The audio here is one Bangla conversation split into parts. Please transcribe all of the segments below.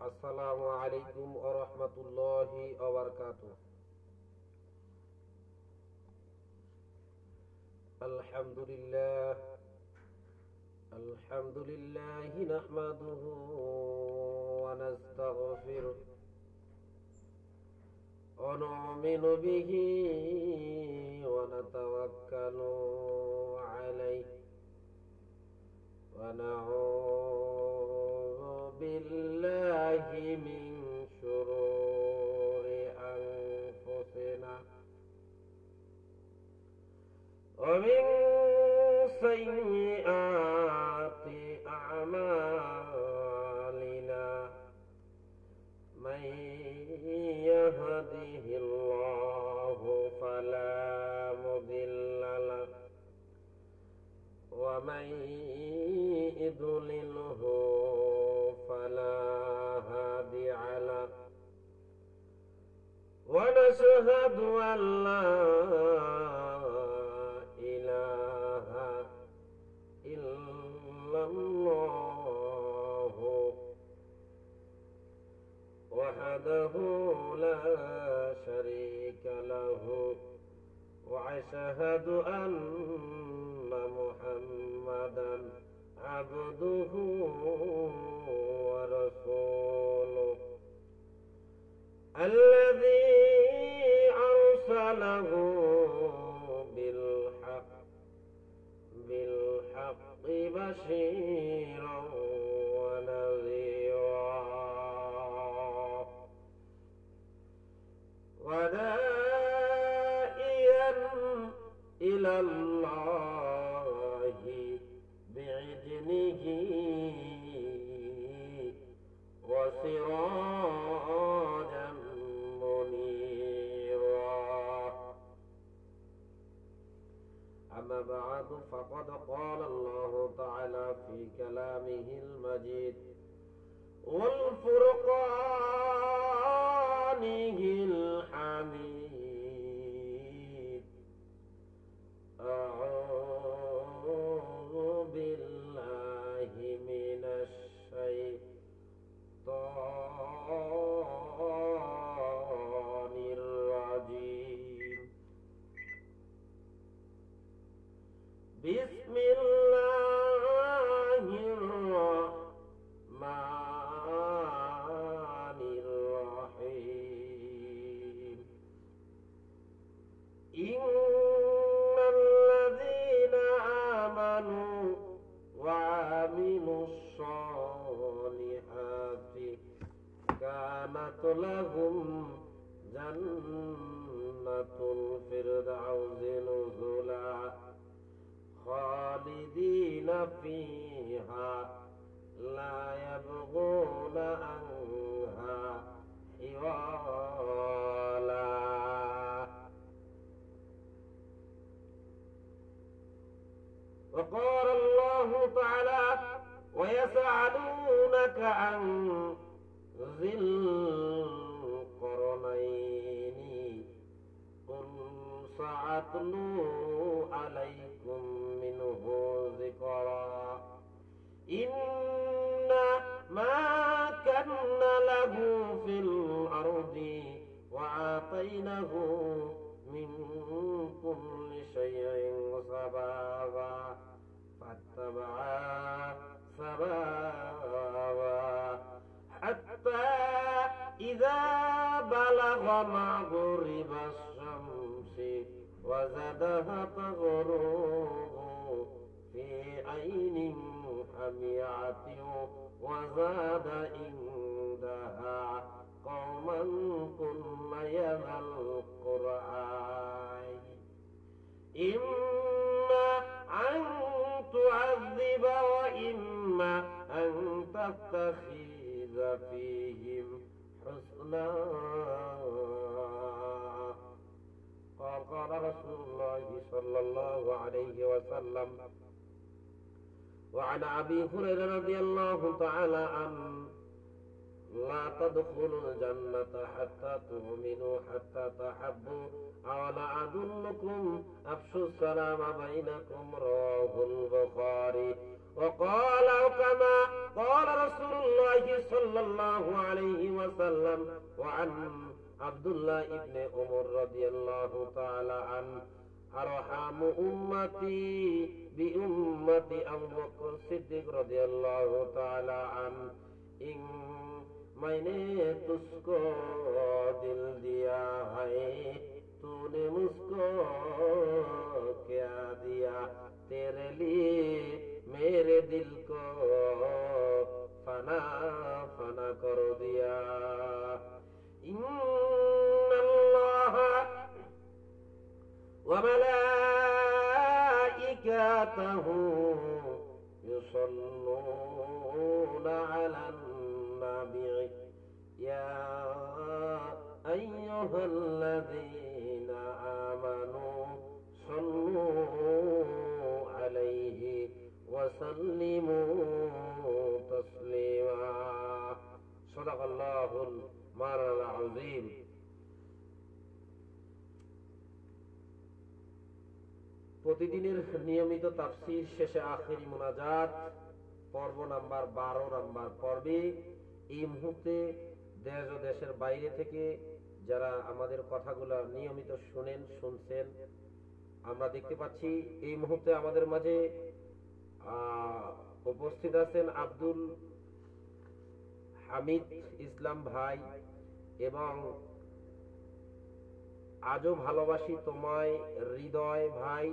আসসালামু আলাইকুম ওয়া রাহমাতুল্লাহি ওয়া বারাকাতুহু। আলহামদুলিল্লাহ নাহমাদুহু ওয়া নাস্তাগফিরুহু ওয়া নু'মিনু বিহি ওয়া নাতাওয়াক্কালু আলাইহি ওয়া নাউযু বিল্লাহি মিন শুরুরি আনফুসিনা ওয়া মিন sayyi'ati a'malina man yahdihillahu fala mudilla lahu wa man yudlilhu fala hadiya lahu wa nashhadu an la الله وحده لا شريك له وأشهد أن محمدا عبده ورسوله الذي أرسله بالحق بشيرا ونذيرا وداعيا إلى الله بإذنه وسراجا منيرا. أما بعد فقد قال الله تعالى في كلامه المجيد والفرقانه الحميد أعوذ بالله من الشيطان الرجيم. بسم الله الرحمن الرحيم. إن الذين آمنوا وعملوا الصالحات كانت لهم جنة الفردوس نزلا خالدين فيها لا يبغون عنها حولا. وقال الله تعالى ويسألونك عن ذي القرنين قل سأتلو عليكم منه ذكرا إنما كان له في الأرض وآتيناه من كل شيء سببا فاتبع سببا حتى إذا بلغ مغرب الشمس وزادها تغرب في عين حمية وزاد عندها قوما كل يذا القرآن إما أن تعذب وإما أن تتخذ فيهم حسنا. قال رسول الله صلى الله عليه وسلم. وعن أبي هريرة رضي الله تعالى عنه লা তাদখুলুল জান্নাতা হাত্তা তুমিনু হাত্তা তাহাব্বু আওয়ালা আদুল্লুকুম আফশুস সালামা বাইনাকুম রাহুল বুখারী وقال كما قال رسول الله صلى الله عليه وسلم وعن عبد الله ابن عمر رضي الله تعالى عنه أرحم أمتي بأمتي أبو بكر الصديق رضي الله تعالى عنه إن मैंने तुझको दिल दिया है तूने मुझको क्या दिया तेरे लिए मेरे दिल को फना फना कर दिया इन्नल्लाह व मलाइकतहु युसल्लूना अलन नबी या अय्युहल्लज़ीना आमनू सल्लू अलैहि वसल्लिमू तस्लीमा सदाकाल्लाहुल मौलाना अज़ीम। প্রতিদিনের নিয়মিত তাফসীর শেষে আখেরি মুনাজাত পর্ব নাম্বার 12 নাম্বার পর্বে এই মুহূর্তে দেশ ও দেশের বাইরে থেকে যারা আমাদের কথাগুলো নিয়মিত শুনছেন আমরা দেখতে পাচ্ছি এই মুহূর্তে আমাদের মাঝে উপস্থিত আছেন আব্দুল হামিদ ইসলাম ভাই এবং আজও ভালোবাসি তোমায় হৃদয় ভাই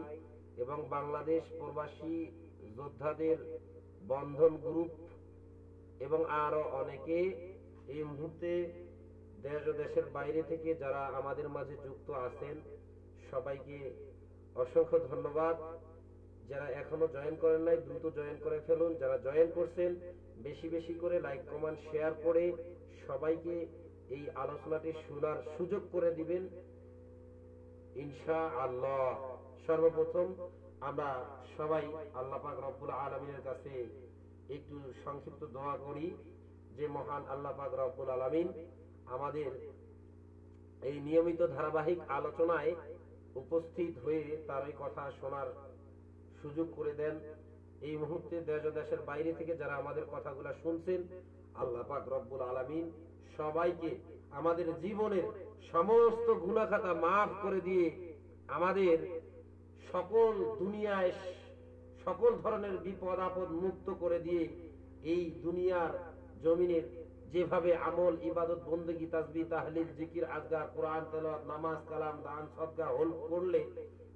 এবং বাংলাদেশ প্রবাসী যোদ্ধাদের বন্ধন গ্রুপ এবং আরো অনেকে এই মুহূর্তে দেশ ও দেশের বাইরে থেকে যারা আমাদের মাঝে যুক্ত আছেন সবাইকে অসংখ্য ধন্যবাদ। যারা এখনো জয়েন করেন নাই দ্রুত জয়েন করে ফেলুন, যারা জয়েন করছেন বেশি বেশি করে লাইক কমেন্ট শেয়ার করে সবাইকে এই আলোচনাটি শোনার সুযোগ করে দিবেন ইনশাআল্লাহ। সর্বপ্রথম আমরা সবাই আল্লাহ পাক রব্বুল আলামিনের কাছে একটু সংক্ষিপ্ত দোয়া করি যে মহান আল্লাহ পাক রব্বুল আলামিন আমাদের এই নিয়মিত ধারাবাহিক আলোচনায় উপস্থিত হয়ে তার এই কথা শোনার সুযোগ করে দেন। এই মুহূর্তে দেশ ও দেশের বাইরে থেকে যারা আমাদের কথাগুলো শুনছেন আল্লাহ পাক রব্বুল আলামিন সবাইকে আমাদের জীবনের সমস্ত গুনাহ খাতা মাফ করে দিয়ে আমাদের সকল দুনিয়ায় সকল ধরনের বিপদ আপদ মুক্ত করে দিয়ে এই দুনিয়ার জমিনের যেভাবে আমল ইবাদত বন্দেগী তাসবিহ তাহলিল জিকির আজগার কোরআন তেলাওয়াত নামাজ কালাম দান সদকা করলে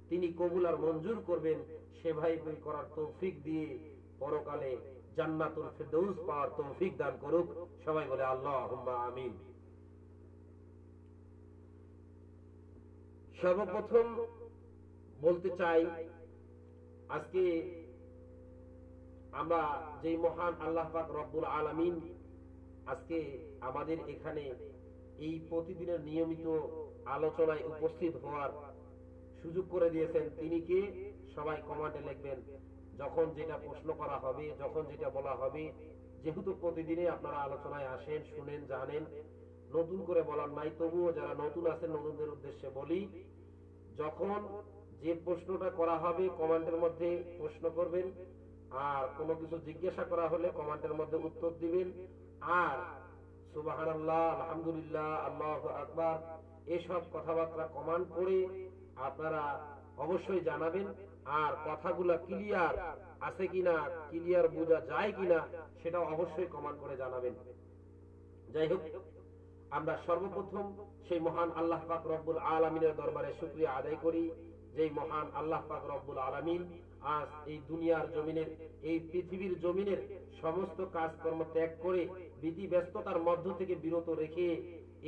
তিনি কবুল আর মঞ্জুর করবেন সেভাবে করার তৌফিক দিয়ে পরকালে জান্নাতুল ফিরদৌস পাওয়ার তৌফিক দান করুক। সবাই বলে আল্লাহুম্মা আমিন। সর্বপ্রথম বলতে চাই আজকে আমরা যেই মহান আল্লাহ পাক রব্বুল আলামিন আজকে আমাদের এখানে এই প্রতিদিনের নিয়মিত আলোচনায় উপস্থিত হওয়ার সুযোগ করে দিয়েছেন তিনি কে সবাই কমেন্টে লিখবেন। যখন যেটা প্রশ্ন করা হবে যখন যেটা বলা হবে যেহেতু প্রতিদিনে আপনারা আলোচনায় আসেন শুনেন জানেন নতুন করে বলার নাই, তবুও যারা নতুন আছেন নতুনদের উদ্দেশ্যে বলি যখন যে প্রশ্নটা করা হবে কমেন্টের মধ্যে প্রশ্ন করবেন আর কোনো কিছু জিজ্ঞাসা করা হলে কমেন্টের মধ্যে উত্তর দিবেন আর সুবহানাল্লাহ আলহামদুলিল্লাহ আল্লাহু আকবার এসব কথাবার্তা কমেন্ট করে আপনারা অবশ্যই জানাবেন আর কথাগুলো ক্লিয়ার আছে কিনা ক্লিয়ার বোঝা যায় কিনা সেটা অবশ্যই কমেন্ট করে জানাবেন। যাই হোক আমরা সর্বপ্রথম সেই মহান আল্লাহ পাক রব্বুল আলামিনের দরবারে শুকরিয়া আদায় করি যেই মহান আল্লাহ পাক রব্বুল আলামিন আজ এই দুনিয়ার জমিনের এই পৃথিবীর জমিনের সমস্ত কাজকর্ম ত্যাগ করে বিধি ব্যস্ততার মধ্য থেকে বিরত রেখে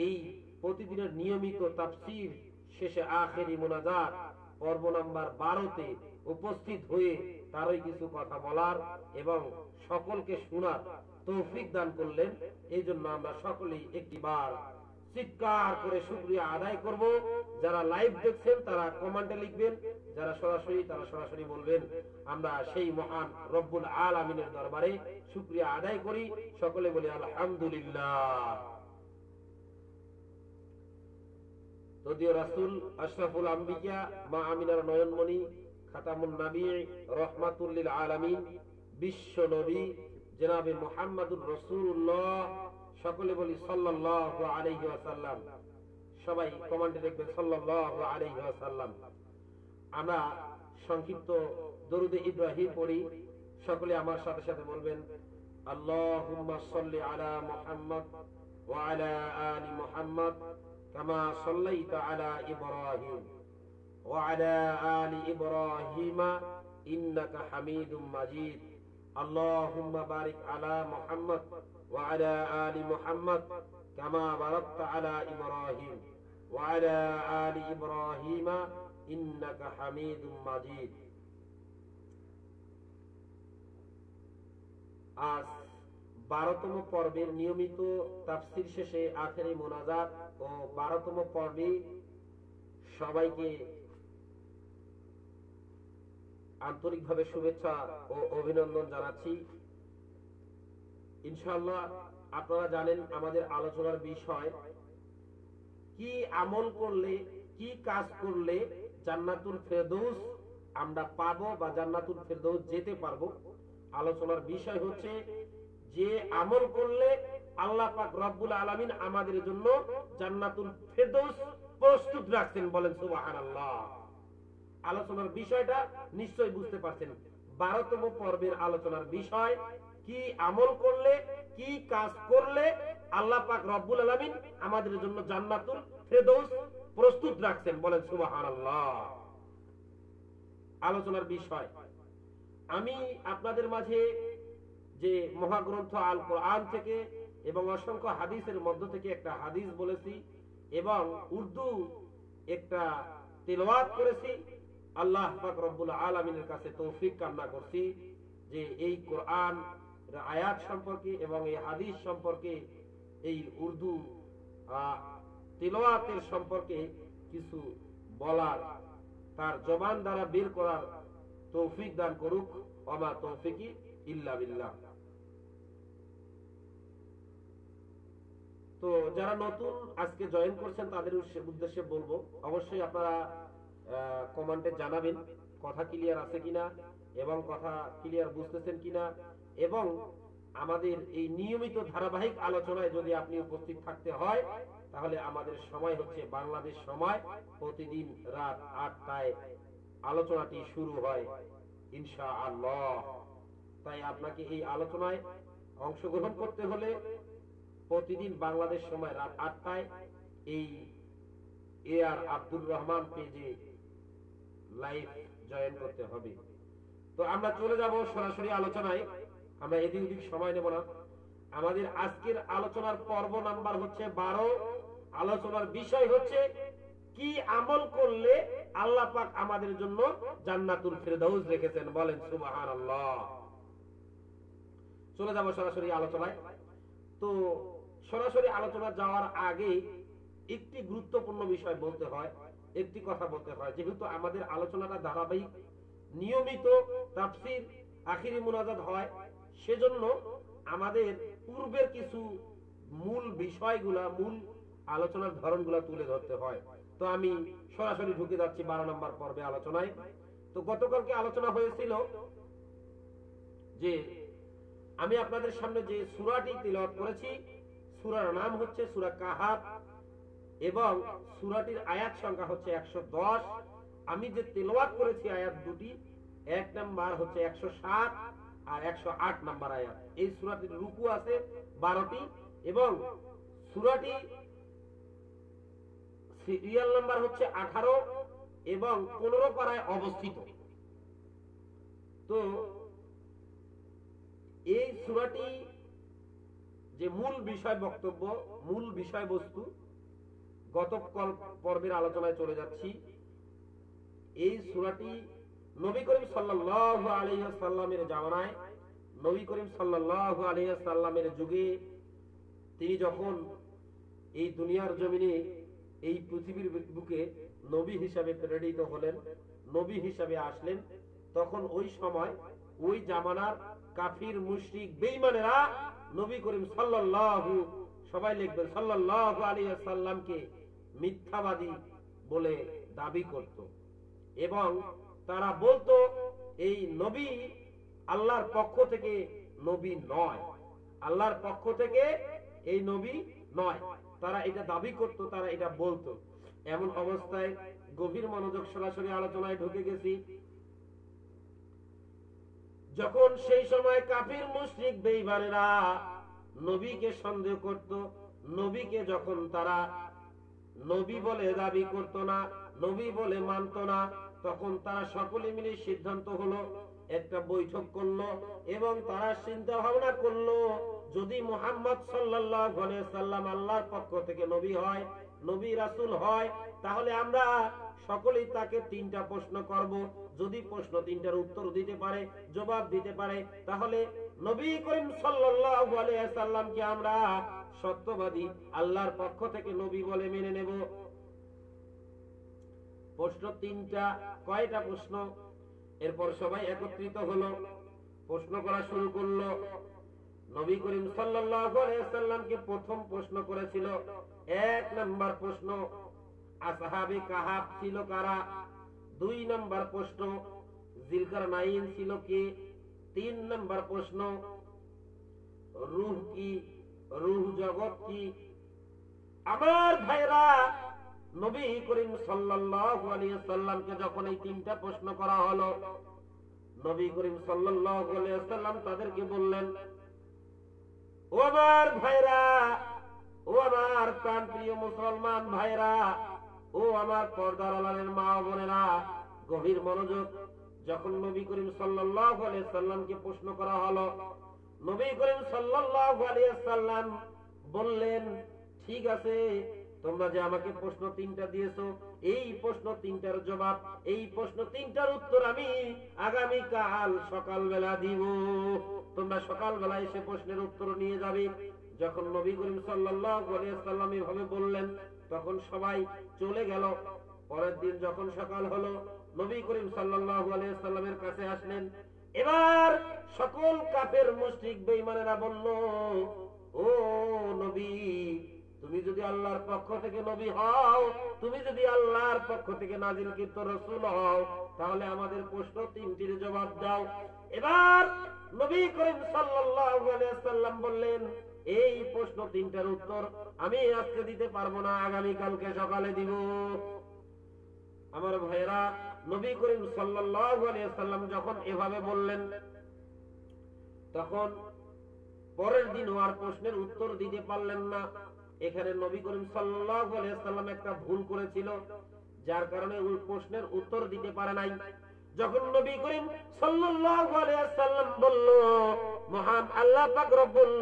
এই প্রতিদিনের নিয়মিত তাফসীর শেষে আখেরি মুনাজাত পর্ব নাম্বার 12তে উপস্থিত হয়ে তারই কিছু কথা বলার এবং সকলকে শোনার তৌফিক দান করলেন। এই জন্য আমরা সকলেই একটিবার চিৎকার করে শুকরিয়া আদায় করব। যারা লাইভ দেখছেন তারা কমেন্টে লিখবেন, যারা সরাসরি তারা সরাসরি বলবেন। আমরা সেই মহান রব্বুল আলামিনের দরবারে শুকরিয়া আদায় করি, সকলে বলি আলহামদুলিল্লাহ। তদীয় রাসূল আশরাফুল আম্বিয়া মা আমিনার নয়নমণি খাতামুন নবী রাহমাতুল লিল আলামিন বিশ্ব নবী জনাবে মুহাম্মদুর রাসূলুল্লাহ, সকলে বলি সাল্লাল্লাহু আলাইহি ওয়াসাল্লাম। সবাই কমেন্টে লিখবেন সাল্লাল্লাহু আলাইহি ওয়াসাল্লাম। আমরা সংক্ষিপ্ত দরুদে ইব্রাহিম পড়ি, সকলে আমার সাথে সাথে বলবেন আল্লাহুম্মা সাল্লি আলা মুহাম্মদ ওয়া আলা আলি মুহাম্মদ কামা সাল্লাইতা আলা ইব্রাহিম ওয়া আলা আলি ইব্রাহিম ইন্নাকা হামিদুম মাজিদ। আল্লাহুম্মা বারিক আলা মুহাম্মদ ওয়া আলা আলি মুহাম্মদ কামা বারাকতা আলা ইব্রাহিম ওয়া আলা আলি ইব্রাহিম ইন্নাকা হামিদুম মাজিদ। আজ 12তম পর্বের নিয়মিত তাফসীর শেষে আখেরি মোনাজাত ও 12তম পর্বে সবাইকে আন্তরিকভাবে শুভেচ্ছা ও অভিনন্দন জানাচ্ছি। ইনশাআল্লাহ আপনারা জানেন আমাদের আলোচনার বিষয় কি আমল করলে, কি কাজ করলে জান্নাতুল ফেরদৌস আমরা পাবো বা জান্নাতুল ফেরদৌস যেতে পারবো। আলোচনার বিষয় হচ্ছে যে আমল করলে আল্লাহ পাক রব্বুল আলামিন আমাদের জন্য জান্নাতুল ফেরদৌস প্রস্তুত রাখছেন, বলেন সুবহানাল্লাহ। আলোচনার বিষয়টা নিশ্চয়ই বুঝতে পারছেন। 12তম পর্বের আলোচনার বিষয় কি আমল করলে, কি কাজ করলে আল্লাহ পাক রব্বুল আলামিন আমাদের জন্য জান্নাতুল ফেরদৌস প্রস্তুত রাখছেন, বলেন সুবহানাল্লাহ। আলোচনার বিষয় আমি আপনাদের মাঝে যে মহাগ্রন্থ আল কোরআন থেকে এবং অসংখ্য হাদিসের মধ্য থেকে একটা হাদিস বলেছি এবং উর্দু একটা তিলাওয়াত করেছি। আল্লাহ পাক রব্বুল আলামিনের কাছে তৌফিক কামনা করছি যে এই কোরআন আয়াত সম্পর্কে এবং এই হাদিস সম্পর্কে, এই উর্দু তিলাওয়াতের সম্পর্কে কিছু বলার, তার জবান দ্বারা বের করার তৌফিক দান করুক। ওমা তৌফিকি ইল্লা বিল্লাহ। তো যারা নতুন আজকে জয়েন করছেন তাদের উদ্দেশ্যে বলবো, অবশ্যই আপনারা কমেন্টে জানাবেন কথা ক্লিয়ার আছে কিনা এবং কথা ক্লিয়ার বুঝতেছেন কিনা, এবং আমাদের এই নিয়মিত ধারাবাহিক আলোচনায় যদি আপনি উপস্থিত থাকতে হয় তাহলে আমাদের সময় হচ্ছে বাংলাদেশ সময় প্রতিদিন রাত 8টায় আলোচনাটি শুরু হয় ইনশাআল্লাহ। তাই আপনাকে এই আলোচনায় অংশগ্রহণ করতে হলে প্রতিদিন বাংলাদেশ সময় রাত 8টায় এই এআর আব্দুর রহমান পেজে লাইভ জয়েন করতে হবে। তো আমরা চলে যাব সরাসরি আলোচনায়, আমরা এদিক ওদিক সময় নেব না। আমাদের আজকের আলোচনার পর্ব নাম্বার হচ্ছে 12। আলোচনার বিষয় হচ্ছে কি আমল করলে আল্লাহ পাক আমাদের জন্য জান্নাতুল ফেরদৌস রেখেছেন, বলেন সুবহানাল্লাহ। চলে যাব সরাসরি আলোচনায়। তো সরাসরি আলোচনা যাওয়ার আগে একটি গুরুত্বপূর্ণ বিষয় বলতে হয়, একটি কথা বলতে হয়। যেহেতু আমাদের আলোচনাটা ধারাবাহিক নিয়মিত তাফসীর আখিরি মুনাজাত হয়, সেজন্য আমাদের পূর্বের কিছু মূল বিষয়গুলা, মূল আলোচনার ধরনগুলা তুলে ধরতে হয়। তো আমি সরাসরি ঢুকে যাচ্ছি 12 নম্বর পর্বে আলোচনায়। তো গতকালকে আলোচনা হয়েছিল যে আমি আপনাদের সামনে যে সূরাটি তিলাওয়াত করেছি, সূরার নাম হচ্ছে সূরা কাহাফ এবং সূরাটির আয়াত সংখ্যা হচ্ছে 110। আমি যে তিলাওয়াত করেছি আয়াত দুটি, এক নাম্বার হচ্ছে 107 আর 108 নাম্বার আয়াত। এই সূরাটির রুকু আছে 12টি এবং সূরাটি সিরিয়াল নাম্বার হচ্ছে 18 এবং 15 পারায় অবস্থিত। তো এই সূরাটি যে মূল বিষয় বক্তব্য, মূল বিষয়বস্তু, গত পর্বের আলোচনায় চলে যাচ্ছি। এই সূরাটি নবী করিম সাল্লাল্লাহু আলাইহি ওয়াসাল্লামের জামানায়, নবী করিম সাল্লাল্লাহু আলাইহি ওয়াসাল্লামের যুগে তিনি যখন এই দুনিয়ার জমিনে এই পৃথিবীর বুকে নবী হিসাবে প্রেরিত হলেন, নবী হিসাবে আসলেন, তখন ওই সময় ওই জামানার কাফির মুশরিক বেঈমানেরা নবী করিম সাল্লাল্লাহু, সবাই লিখবেন, সাল্লাল্লাহু আলাইহি ওয়াসাল্লামকে মিথ্যাবাদী বলে দাবি করত এবং তারা বলতো এই নবী আল্লাহর পক্ষ থেকে নবী নয়, আল্লাহর পক্ষ থেকে এই নবী নয়। তারা এটা দাবি করত, তারা এটা বলতো। এমন অবস্থায় গভীর মনোযোগ সরাসরি আলোচনায় ঢুকে গেছি। যখন সেই সময় কাফির মুশরিক বেঈমানেরা নবীকে সন্দেহ করত, নবীকে যখন তারা নবী বলে দাবি করত না, নবী বলে মানত না, তখন তারা সকলে মিলে সিদ্ধান্ত হলো, একটা বৈঠক করলো এবং তারা চিন্তা ভাবনা করলো, যদি মুহাম্মদ সাল্লাল্লাহু আলাইহি সাল্লাম আল্লাহর পক্ষ থেকে নবী হয়, নবী রাসূল হয়, তাহলে আমরা সকলেই তাকে তিনটা প্রশ্ন করব। যদি প্রশ্ন তিনটার উত্তর দিতে পারে, জবাব দিতে পারে, তাহলে নবী করিম সাল্লাল্লাহু আলাইহি সাল্লামকে আমরা সত্যবাদী, আল্লাহর পক্ষ থেকে নবী বলে মেনে নেব। প্রশ্ন তিনটা। কয়টা প্রশ্ন? এরপর সবাই একত্রিত হলো, প্রশ্ন করা শুরু করলো। নবী করিম সাল্লাল্লাহু আলাইহি সাল্লামকে প্রথম প্রশ্ন করেছিল, এক নাম্বার প্রশ্ন, আসহাবে কাহাফ ছিল কারা? দুই নাম্বার প্রশ্ন, জিলকারনাইন ছিল কে? তিন নাম্বার প্রশ্ন, রূহ কি, রূহ জগৎ কি? আমার ভাইরা, নবী করিম সাল্লাল্লাহু আলাইহি সাল্লামকে যখন এই তিনটা প্রশ্ন করা হলো, নবী করিম সাল্লাল্লাহু আলাইহি সাল্লাম তাদেরকে বললেন, ও আমার ভাইরা, ও আমার প্রাণপ্রিয় মুসলমান ভাইরা, ও আমার পর্দার আড়ালের মা ও বোনেরা, গভীর মনোযোগ। যখন নবী করিম সাল্লাল্লাহু আলাইহি সাল্লামকে প্রশ্ন করা হলো, নবী করিম সাল্লাল্লাহু আলাইহি সাল্লাম বললেন, ঠিক আছে, তোমরা যে আমাকে প্রশ্ন তিনটা দিয়েছো, এই প্রশ্ন তিনটার জবাব, এই প্রশ্ন তিনটার উত্তর আমি আগামী কাল সকালবেলা দিব। তোমরা সকালবেলা এসে প্রশ্নের উত্তর নিয়ে যাবে। যখন নবী করিম সাল্লাল্লাহু আলাইহি সাল্লাম এভাবে বললেন, তখন সবাই চলে গেল। পরের দিন যখন সকাল হলো, নবী করিম সাল্লাল্লাহু আলাইহি সাল্লামের কাছে আসলেন। এবার সকল কাফের মুশরিক বেঈমানেরা বলল, ও নবী, তুমি যদি আল্লাহর পক্ষ থেকে নবী হও, তুমি যদি আল্লাহর পক্ষ থেকে নাজিলকৃত রাসূল হও, তাহলে আমাদের প্রশ্ন তিনটির জবাব দাও। এবার নবী করিম সাল্লাল্লাহু আলাইহি সাল্লাম বললেন, এই প্রশ্ন তিনটার উত্তর আমি আজকে দিতে পারবো না, আগামী কালকে সকালে দিব। আমার ভাইরা, নবী করিম সাল্লাল্লাহু আলাইহি সাল্লাম যখন এভাবে বললেন, তখন পরের দিন আর প্রশ্নের উত্তর দিতে পারলেন না। এখানে নবী করিম সাল্লাল্লাহু আলাইহি সাল্লাম একটা ভুল করেছিল, যার কারণে ওই প্রশ্নের উত্তর দিতে পারে নাই। যখন নবী করিম সাল্লাল্লাহু আলাইহি সাল্লাম বলল, মহান আল্লাহ পাক রব্বুল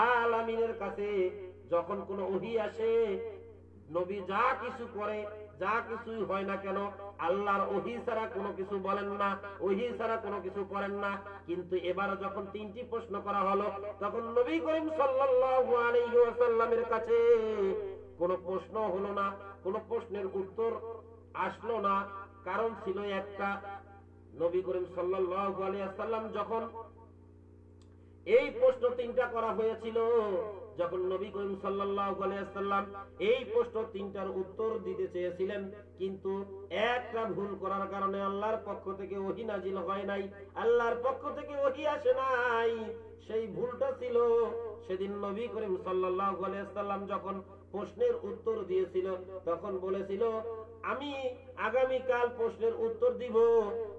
আলামিনের কাছে যখন কোনো ওহী আসে, নবী যা কিছু করে, যা কিছুই হয় না কেন, আল্লাহর ওহী ছাড়া কোনো কিছু বলেন না, ওহী ছাড়া কোনো কিছু করেন না। কিন্তু এবার যখন তিনটি প্রশ্ন করা হলো, তখন নবী করিম সাল্লাল্লাহু আলাইহি ওয়াসাল্লামের কাছে কোনো প্রশ্ন হলো না, কোনো প্রশ্নের উত্তর আসলো না। কারণ ছিল একটা, নবী করিম সাল্লাল্লাহু আলাইহি ওয়াসাল্লাম যখন এই প্রশ্ন তিনটা করা হয়েছিল, যখন নবী করিম সাল্লাল্লাহু আলাইহি ওয়াসাল্লাম এই প্রশ্ন তিনটার উত্তর দিতে চেয়েছিলেন, কিন্তু একটা ভুল করার কারণে আল্লাহর পক্ষ থেকে ওহী নাজিল হয় নাই, আল্লাহর পক্ষ থেকে ওহী আসে নাই। সেই ভুলটা ছিল সেদিন নবী করিম সাল্লাল্লাহু আলাইহি ওয়াসাল্লাম যখন প্রশ্নের উত্তর দিয়েছিল, তখন বলেছিল, আমি আগামী কাল প্রশ্নের উত্তর দিব,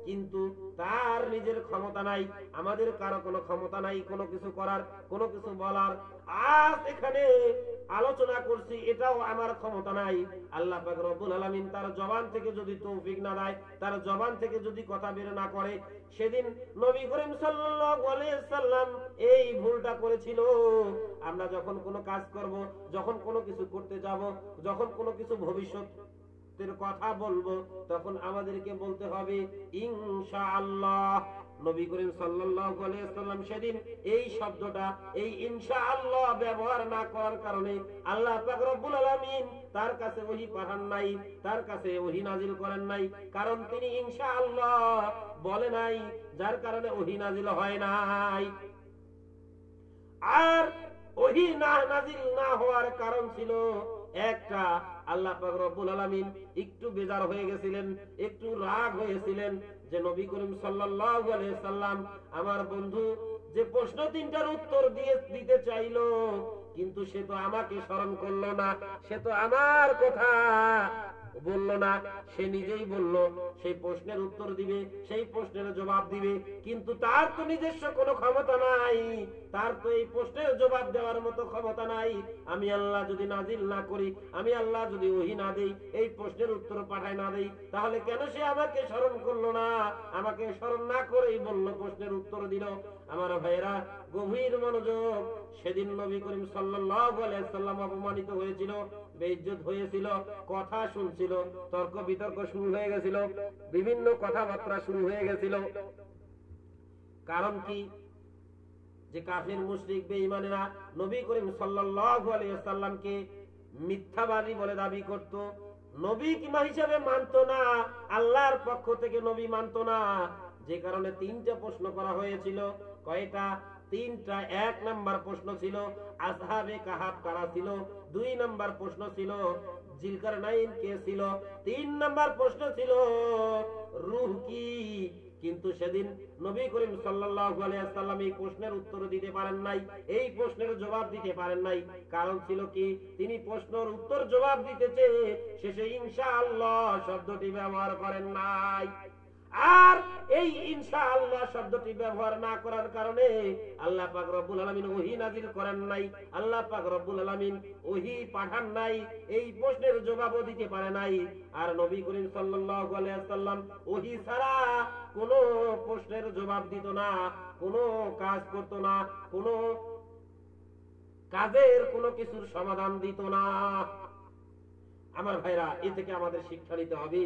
কিন্তু তার নিজের ক্ষমতা নাই, আমাদের কারো কোনো ক্ষমতা নাই কোনো কিছু করার, কোনো কিছু বলার। আজ এখানে আলোচনা করছি, এটাও আমার ক্ষমতা নাই। আল্লাহ পাক রব্বুল আলামিন তার জবান থেকে যদি তৌফিক না দেয়, তার জবান থেকে যদি কথা বের না করে, সেদিন নবী করিম সাল্লাল্লাহু আলাইহি সাল্লাম এই ভুলটা করেছিল। আমরা যখন কোনো কাজ করব, যখন কোনো কিছু করতে যাব, যখন কোনো কিছু ভবিষ্যৎ কথা বলবো তখন আমাদেরকে বলতে হবে ইনশাআল্লাহ। নবী করিম সাল্লাল্লাহু আলাইহি ওয়াসাল্লাম সেদিন এই শব্দটা, এই ইনশাআল্লাহ ব্যবহার না করার কারণে আল্লাহ পাক রব্বুল আলামিন তার কাছে ওহী পাঠান নাই, তার কাছে ওহী নাজিল করেন নাই, কারণ তিনি ইনশাআল্লাহ বলে নাই, যার কারণে ওহী নাজিল হয় নাই। আর ওহী নাজিল না হওয়ার কারণ ছিল একটা, আল্লাহ পাক রব্বুল আলামিন একটু বেজার হয়ে গেছিলেন, একটু রাগ হয়েছিলেন যে নবী করিম সাল্লাল্লাহু আলাইহি সাল্লাম আমার বন্ধু যে প্রশ্ন তিনটার উত্তর দিতে চাইলো, কিন্তু সে তো আমাকে স্মরণ করলো না, সে তো আমার কথা বললো না, সে নিজেই বলল সেই প্রশ্নের উত্তর দিবে, সেই প্রশ্নের জবাব দিবে, কিন্তু তার তো নিজস্ব কোনো ক্ষমতা নাই, তার তো এই প্রশ্নের জবাব দেওয়ার মতো ক্ষমতা নাই। আমি আল্লাহ যদি নাজিল না করি, আমি আল্লাহ যদি ওহী না দেই, এই প্রশ্নের উত্তর পাঠায় না দেই, তাহলে কেন সে আমাকে স্মরণ করলো না? আমাকে স্মরণ না করেই বলল, প্রশ্নের উত্তর দিল। আমার ভাইরা গভীর মনোযোগ, সেদিন নবী করিম সাল্লাল্লাহু আলাইহি সাল্লাম অপমানিত হয়েছিল, বেইজ্জত হয়েছিল, কথা শুনছিল, তর্ক বিতর্ক শুরু হয়ে গেছিল, বিভিন্ন কথাবার্তা শুরু হয়ে গেছিল। কারণ কি? যে কাফির মুশরিক বেঈমানেরা নবী করিম সাল্লাল্লাহু আলাইহি সাল্লামকে মিথ্যাবাদী বলে দাবি করত, নবী কিমা হিসেবে মানতো না, আল্লাহর পক্ষ থেকে নবী মানতো না। যে কারণে তিনটা প্রশ্ন করা হয়েছিল। কয়টা? তিনটা। এক নাম্বার প্রশ্ন ছিল আসহাবে কাহাফ কারা ছিল, দুই নাম্বার প্রশ্ন ছিল জিলকারনাইন কে ছিল, তিন নাম্বার প্রশ্ন ছিল রূহ কি। কিন্তু সেদিন নবী করিম সাল্লাল্লাহু আলাইহি সাল্লাম এই প্রশ্নের উত্তর দিতে পারেন নাই, এই প্রশ্নের জবাব দিতে পারেন নাই। কারণ ছিল কি? তিনি প্রশ্নের উত্তর জবাব দিতে চেয়ে শেষে ইনশাআল্লাহ শব্দটি ব্যবহার করেন নাই। আর এই ইনশাআল্লাহ শব্দটি ব্যবহার না করার কারণে আল্লাহ পাক রব্বুল আলামিন ওহী নাজিল করেন নাই, আল্লাহ পাক রব্বুল আলামিন ওহী পাঠান নাই, এই প্রশ্নের জবাবও দিতে পারে নাই। আর নবী করিম সাল্লাল্লাহু আলাইহি ওয়াসাল্লাম ওহী ছাড়া কোনো প্রশ্নের জবাব দিত না, কোনো কাজ করত না, কোনো কাজের কোনো কিছুর সমাধান দিত না। আমার ভাইরা, এ থেকে আমাদের শিক্ষা নিতে হবে,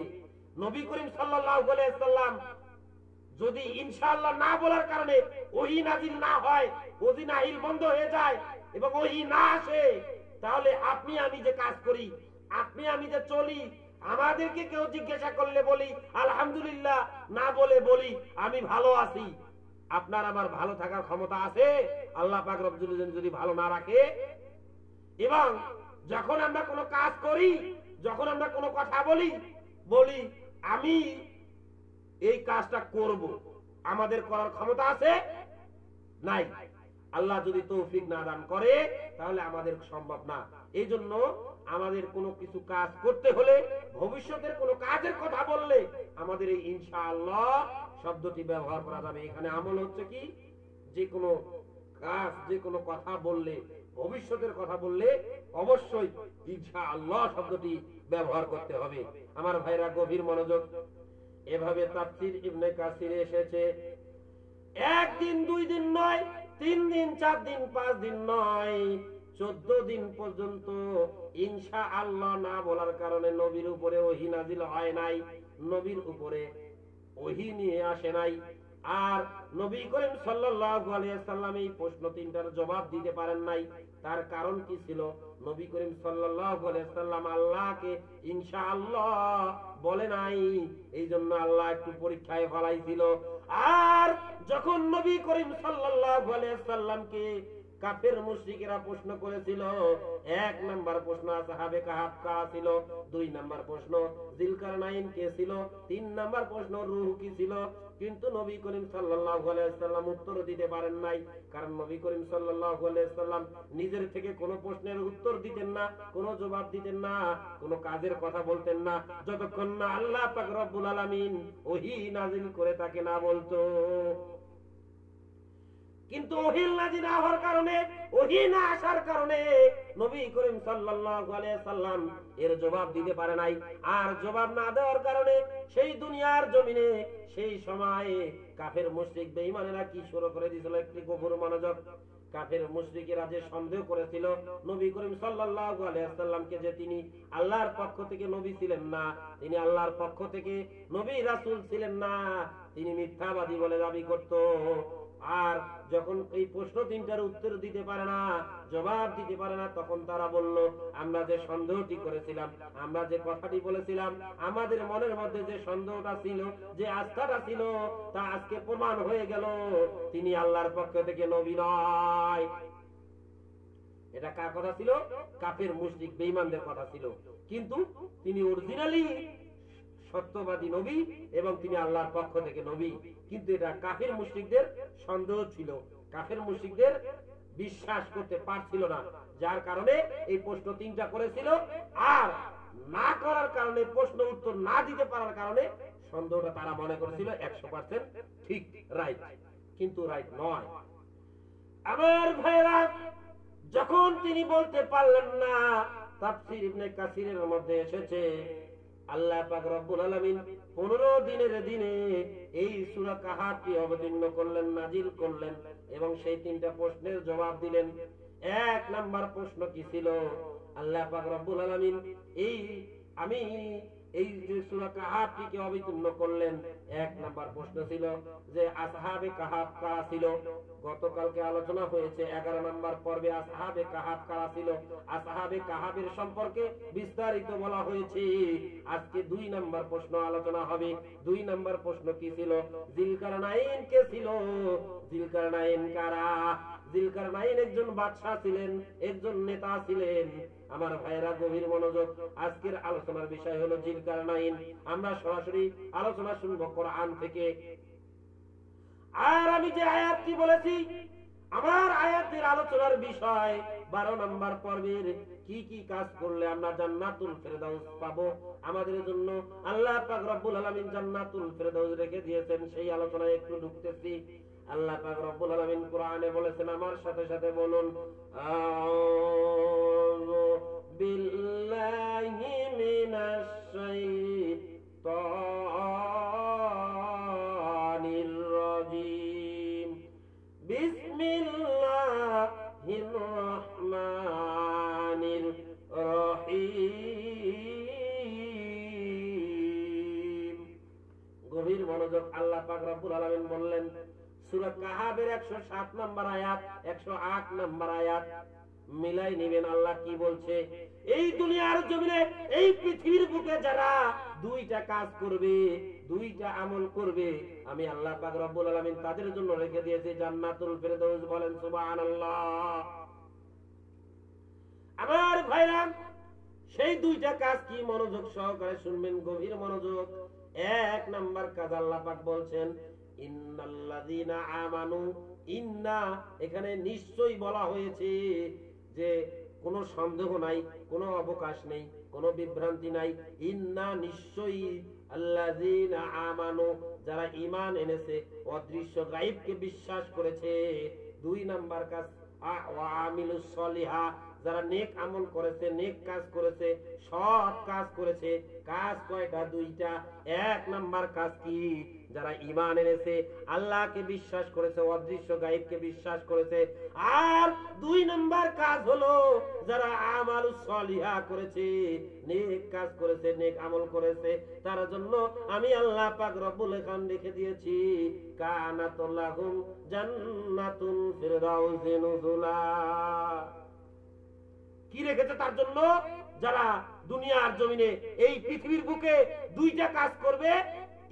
নবী করিম সাল্লাল্লাহু আলাইহি ওয়াসাল্লাম যদি ইনশাআল্লাহ না বলার কারণে ওহী নাজিল না হয়, ওহী নাহিল বন্ধ হয়ে যায় এবং ওহী না আসে, তাহলে আপনি আমি যে কাজ করি, আপনি আমি যে চলি, আমাদেরকে কেউ জিজ্ঞাসা করলে বলি আলহামদুলিল্লাহ, না বলে বলি আমি ভালো আছি। আপনার আমার ভালো থাকার ক্ষমতা আছে? আল্লাহ পাক রব্বুল আলামিন যদি ভালো না রাখে। এবং যখন আমরা কোনো কাজ করি, যখন আমরা কোনো কথা বলি আমি এই কাজটা করব, আমাদের করার ক্ষমতা আছে? নাই। আল্লাহ যদি তৌফিক না দান করে তাহলে আমাদের সম্ভব না। এই জন্য আমাদের কোনো কিছু কাজ করতে হলে, ভবিষ্যতের কোনো কাজের কথা বললে আমাদের এই ইনশাআল্লাহ শব্দটি ব্যবহার করা যাবে। এখানে আমল হচ্ছে কি? যে কোনো কাজ, যে কোনো কথা বললে, ভবিষ্যতের কথা বললে অবশ্যই ইনশাআল্লাহ শব্দটি ব্যবহার করতে হবে। আমার ভাইরা গভীর মনোযোগ, এভাবে তাফসীর ইবনে কাসিরে এসেছে, একদিন দুই দিন নয়, 3 দিন 4 দিন 5 দিন নয়, 14 দিন পর্যন্ত ইনশাআল্লাহ না বলার কারণে নবীর উপরে ওহী নাজিল হয় নাই, নবীর উপরে ওহী নিয়ে আসে নাই। আর নবী করিম সাল্লাল্লাহু আলাইহি সাল্লাম এই প্রশ্ন তিনটার জবাব দিতে পারেন নাই। তার কারণ কি ছিল? নবী করিম সাল্লাল্লাহু আলাইহি সাল্লাম আল্লাহকে ইনশাআল্লাহ বলে নাই, এই জন্য আল্লাহ একটু পরীক্ষায় ফেলাইছিল। আর যখন নবী করিম সাল্লাল্লাহু আলাইহি সাল্লামকে কাফের মুশরিকেরা প্রশ্ন করেছিল, এক নাম্বার প্রশ্ন আসহাবে কাহাফ কারা ছিল, দুই নাম্বার প্রশ্ন জিলকারনাইন কে ছিল, তিন নাম্বার প্রশ্ন রূহ কি ছিল, কিন্তু নবী করিম সাল্লাল্লাহু আলাইহি সাল্লাম উত্তর দিতে পারেন নাই। কারণ নবী করিম সাল্লাল্লাহু আলাইহি সাল্লাম নিজের থেকে কোনো প্রশ্নের উত্তর দিতেন না, কোনো জবাব দিতেন না, কোনো কাজের কথা বলতেন না, যতক্ষণ না আল্লাহ পাক রব্বুল আলামিন ওহী নাজিল করে তাকে না বলতো। কিন্তু ওহী নাজিল না হওয়ার কারণে, ওহী না আসার কারণে নবী করিম সাল্লাল্লাহু আলাইহি সাল্লাম এর জবাব দিতে পারে নাই। আর জবাব না দেওয়ার কারণে সেই দুনিয়ার জমিনে সেই সময়ে কাফের মুশরিক বেঈমানেরা কি শুরু করে দিয়েছিল? একটি গভীর মনোযোগ, কাফের মুশরিকেরা যে সন্দেহ করেছিল নবী করিম সাল্লাল্লাহু আলাইহি ওয়াসাল্লামকে যে তিনি আল্লাহর পক্ষ থেকে নবী ছিলেন না, তিনি আল্লাহর পক্ষ থেকে নবী রাসূল ছিলেন না, তিনি মিথ্যাবাদী বলে দাবি করত। আর যখন এই প্রশ্ন তিনটার উত্তর দিতে পারে না, জবাব দিতে পারে না, তখন তারা বলল, আমরা যে সন্দেহটি করেছিলাম, আমরা যে কথাটি বলেছিলাম, আমাদের মনের মধ্যে যে সন্দেহটা ছিল, যে আস্থাটা ছিল, তা আজকে প্রমাণ হয়ে গেল তিনি আল্লাহর পক্ষ থেকে নবী নয়। এটা কার কথা ছিল? কাফের মুশরিক বেঈমানদের কথা ছিল। কিন্তু তিনি অরিজিনালি সত্যবাদী নবী এবং তিনি আল্লাহর পক্ষ থেকে নবী। কিন্তু এটা কাফের মুশরিকদের সন্দেহ ছিল, কাফের মুশরিকদের বিশ্বাস করতে পারছিল না, যার কারণে এই প্রশ্ন তিনটা করেছিল। আর না করার কারণে, প্রশ্ন উত্তর না দিতে পারার কারণে সন্দেহটা তারা মনে করেছিল 100% ঠিক, রাইট, কিন্তু রাইট নয়। আমার ভাইরা, যখন তিনি বলতে পারলেন না, তাফসীর ইবনে কাসিরের মধ্যে এসেছে আল্লাহ পাক রব্বুল আলামিন 15 দিনের দিনে এই সূরা কাহাফকে অবতীর্ণ করলেন, নাজিল করলেন এবং সেই তিনটা প্রশ্নের জবাব দিলেন। এক নাম্বার প্রশ্ন কি ছিল? আল্লাহ পাক রব্বুল আলামিন এই যে সূরা কাহাফকে অবতীর্ণ করলেন, এক নাম্বার প্রশ্ন ছিল যে আসহাবে কাহাফ কারা ছিল। গতকালকে আলোচনা হয়েছে 11 নম্বর পর্বে আসহাবে কাহাফ কারা ছিল, আসহাবে কাহাফের সম্পর্কে বিস্তারিত বলা হয়েছে। আজকে 2 নম্বর প্রশ্ন আলোচনা হবে। 2 নম্বর প্রশ্ন কি ছিল? জিলকারনাইন কে ছিল? জিলকারনাইন কারা? জিলকারনাইন একজন বাদশা ছিলেন, একজন নেতা ছিলেন। আমার ভাইরা গভীর মনোযোগ, আজকের আলোচনার বিষয় হলো জিলকারনাইন। আমরা সরাসরি আলোচনা শুনবো কোরআন থেকে। আর আমি যে আয়াতটি বলেছি, আমার আয়াতের আলোচনার বিষয় 12 নম্বর পর্বের কি কি কাজ করলে আমরা জান্নাতুল ফেরদাউস পাবো, আমাদের জন্য আল্লাহ পাক রব্বুল আলামিন জান্নাতুল ফেরদাউস রেখে দিয়েছেন, সেই আলোচনায় একটু ঢুকতেছি। আল্লাহ পাক রব্বুল আলামিন কোরআনে বলেছেন, আমার সাথে সাথে বলুন, আউযু বিল্লাহি মিনাশ শাইতানির রাজীম, বিসমিল্লাহির রহমানির রহিম। গভীর মনোযোগ, আল্লাহ পাক রব্বুল আলামিন বললেন সূরা কাহাফের 107 নম্বর আয়াত, 108 নম্বর আয়াত মিলাই নেবেন। আল্লাহ কি বলছে? এই দুনিয়ার জমিনে, এই পৃথিবীর বুকে যারা 2টা কাজ করবে, 2টা আমল করবে, আমি আল্লাহ পাক রব্বুল আলামিন তাদের জন্য রেখে দিয়েছি জান্নাতুল ফেরদাউস। বলেন সুবহানাল্লাহ। আমার ভাইরা, সেই 2টা কাজ কি? মনোযোগ সহকারে শুনবেন, গভীর মনোযোগ। 1 নাম্বার কাজ আল্লাহ পাক বলছেন ইন্নাল্লাযীনা আমানু। ইন্না এখানে নিশ্চয়ই বলা হয়েছে, যে কোনো সন্দেহ নাই, কোনো অবকাশ নেই, কোনো বিভ্রান্তি নাই। ইন্না নিশ্চয়ই, আল্লাযীনা আমানু যারা ঈমান এনেছে, অদৃশ্য গায়েবকে বিশ্বাস করেছে। 2 নাম্বার কাজ ওয়া আমিলুস সলিহা, যারা নেক আমল করেছে, নেক কাজ করেছে, সৎ কাজ করেছে। কাজ কয়টা? 2টা। 1 নাম্বার কাজ কি? যারা ঈমান এনেছে, আল্লাহকে বিশ্বাস করেছে, অদৃশ্য গায়েবকে বিশ্বাস করেছে। আর 2 নাম্বার কাজ হলো যারা আমালুস সলিহা করেছে, নেক কাজ করেছে, নেক আমল করেছে, তার জন্য আমি আল্লাহ পাক রব্বুল আলামিন লিখে দিয়েছি কানাতুল লাহুম জান্নাতুল ফিরদাউস নুজুলা। কি রেখেছে তার জন্য? যারা দুনিয়ার জমিনে, এই পৃথিবীর বুকে 2টা কাজ করবে,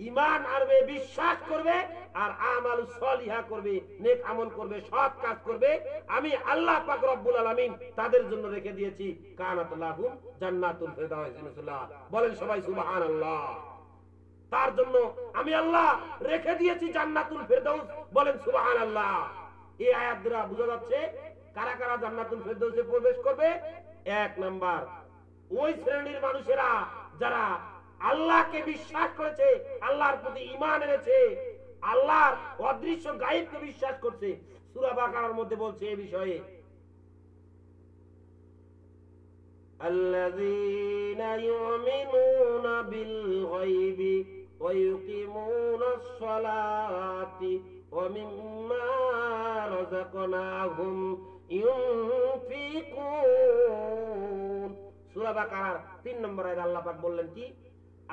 ঈমান আনবে, বিশ্বাস করবে, আর আমালুস সলিহা করবে, নেক আমল করবে, সৎ কাজ করবে, আমি আল্লাহ পাক রব্বুল আলামিন তাদের জন্য রেখে দিয়েছি কানাতুল লাহুম জান্নাতুল ফিরদাউস নুজুলা। বলেন সবাই সুবহানাল্লাহ। তার জন্য আমি আল্লাহ রেখে দিয়েছি জান্নাতুল ফিরদাউস। বলেন সুবহানাল্লাহ। এই আয়াত দ্বারা বোঝা যাচ্ছে কারা কারা জান্নাতুল ফিরদাউসে প্রবেশ করবে। 1 নাম্বার, ওই শ্রেণীর মানুষেরা যারা আল্লাহকে বিশ্বাস করেছে, আল্লাহর প্রতি ঈমান এনেছে, আল্লাহর অদৃশ্য গায়েবকে বিশ্বাস করছে। সূরা বাকারার মধ্যে বলছে এই বিষয়ে, আল্লাযীনা ইউমিনুনা বিল গায়বি ওয়া ইউকিমুনাস সালাতি ওয়া মিম্মা রাযাকনাহুম ইউনফিকুন। সূরা বাকারার 3 নম্বর আয়াতে আল্লাহ পাক বললেন কি,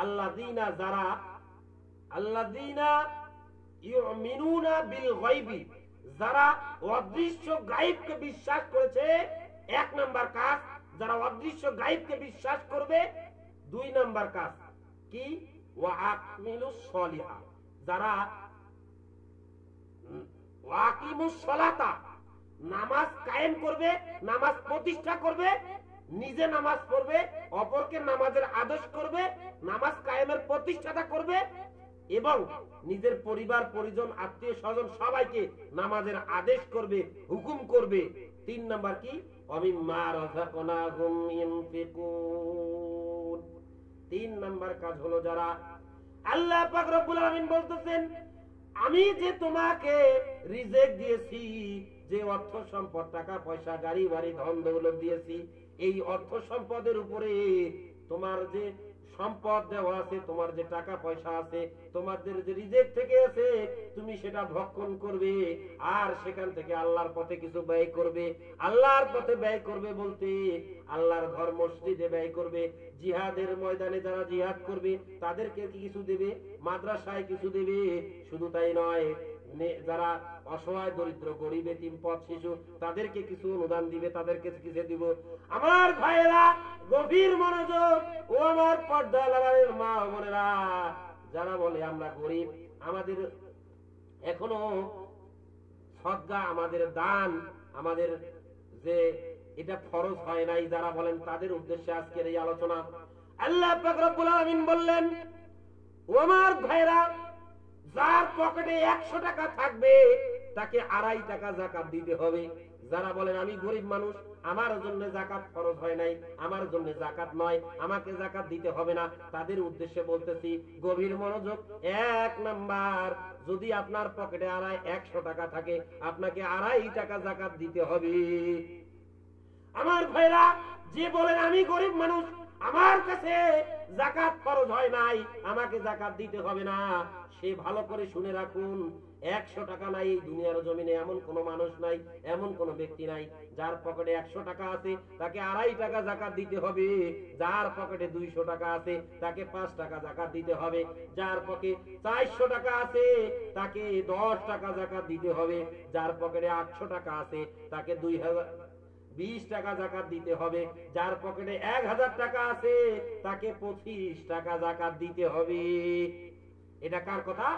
আল্লাযীনা যারা, আল্লাযীনা ইউমিনুনা বিল গায়বি, যারা অদৃশ্য গায়েবকে বিশ্বাস করেছে। 1 নাম্বার কাজ, যারা অদৃশ্য গায়েবকে বিশ্বাস করবে। 2 নাম্বার কাজ কি, ওয়া আকিমুস সলিহা, যারা ওয়াকিমুস সালাতা, নামাজ কায়েম করবে, নামাজ প্রতিষ্ঠা করবে, নিজে নামাজ পড়বে, অপরকে নামাজের আদেশ করবে, নামাজ কায়েমের প্রতিষ্ঠাতা করবে এবং নিজের পরিবার পরিজন আত্মীয় স্বজন সবাইকে নামাজের আদেশ করবে, হুকুম করবে। 3 নাম্বার কি, ওয়ামিম্মা রাযাকনাহুম ইউনফিকুন। 3 নাম্বার কাজ হলো যারা, আল্লাহ পাক রব্বুল আলামিন বলতেছেন, আমি যে তোমাকে রিজিক দিয়েছি, যে অর্থ সম্পদ, টাকা পয়সা, গাড়ি বাড়ি, ধন দৌলত দিয়েছি, এই অর্থ সম্পদের উপরে তোমার যে সম্পদ দেওয়া আছে, তোমার যে টাকা পয়সা আছে, তোমাদের যে রিজিক থেকে আছে, তুমি সেটা ভক্ষণ করবে আর সেখান থেকে আল্লাহর পথে কিছু ব্যয় করবে। আল্লাহর পথে ব্যয় করবে বলতে আল্লাহর ঘর মসজিদে ব্যয় করবে, জিহাদের ময়দানে যারা জিহাদ করবে তাদেরকে কিছু দেবে, মাদ্রাসায় কিছু দেবে। শুধু তাই নয়, যারা অসহায় দরিদ্র গরিব এতিম পথ শিশু তাদেরকে কিছু অনুদান দিবে, তাদেরকে কিছু দিব। আমার ভাইয়েরা গভীর মনোযোগ, ও আমার পর্দার আড়ালের মা বোনেরা, যারা বলে আমরা গরিব, আমাদের এখনো সদকা, আমাদের দান, আমাদের যে এটা ফরজ হয় নাই, যারা বলেন তাদের উদ্দেশ্যে আজকের এই আলোচনা। আল্লাহ পাক রব্বুল আলামিন বললেন, ও আমার ভাইরা, যার পকেটে 100 টাকা থাকবে তাকে 2.5 টাকা যাকাত দিতে হবে। যারা বলেন আমি গরিব মানুষ, আমার জন্য যাকাত ফরজ হয় নাই, আমার জন্য যাকাত নয়, আমাকে যাকাত দিতে হবে না, তাদের উদ্দেশ্যে বলতেছি গভীর মনোযোগ। 1 নাম্বার, যদি আপনার পকেটে 100 টাকা থাকে, আপনাকে 2.5 টাকা যাকাত দিতে হবে। আমার ভাইরা, যে বলেন আমি গরিব মানুষ, আমার কাছে যাকাত ফরজ হয় নাই, আমাকে যাকাত দিতে হবে না, সে ভালো করে শুনে রাখুন, 100 টাকা নাই এই দুনিয়ার জমিনে এমন কোন মানুষ নাই, এমন কোন ব্যক্তি নাই যার পকেটে 100 টাকা আছে তাকে 2.5 টাকা যাকাত দিতে হবে। যার পকেটে 200 টাকা আছে তাকে 5 টাকা যাকাত দিতে হবে। যার পকেটে 400 টাকা আছে তাকে 10 টাকা যাকাত দিতে হবে। যার পকেটে 800 টাকা আছে তাকে 20 টাকা যাকাত দিতে হবে। যার পকেটে 1000 টাকা আছে তাকে 25 টাকা যাকাত দিতে হবে। এটা কার কথা?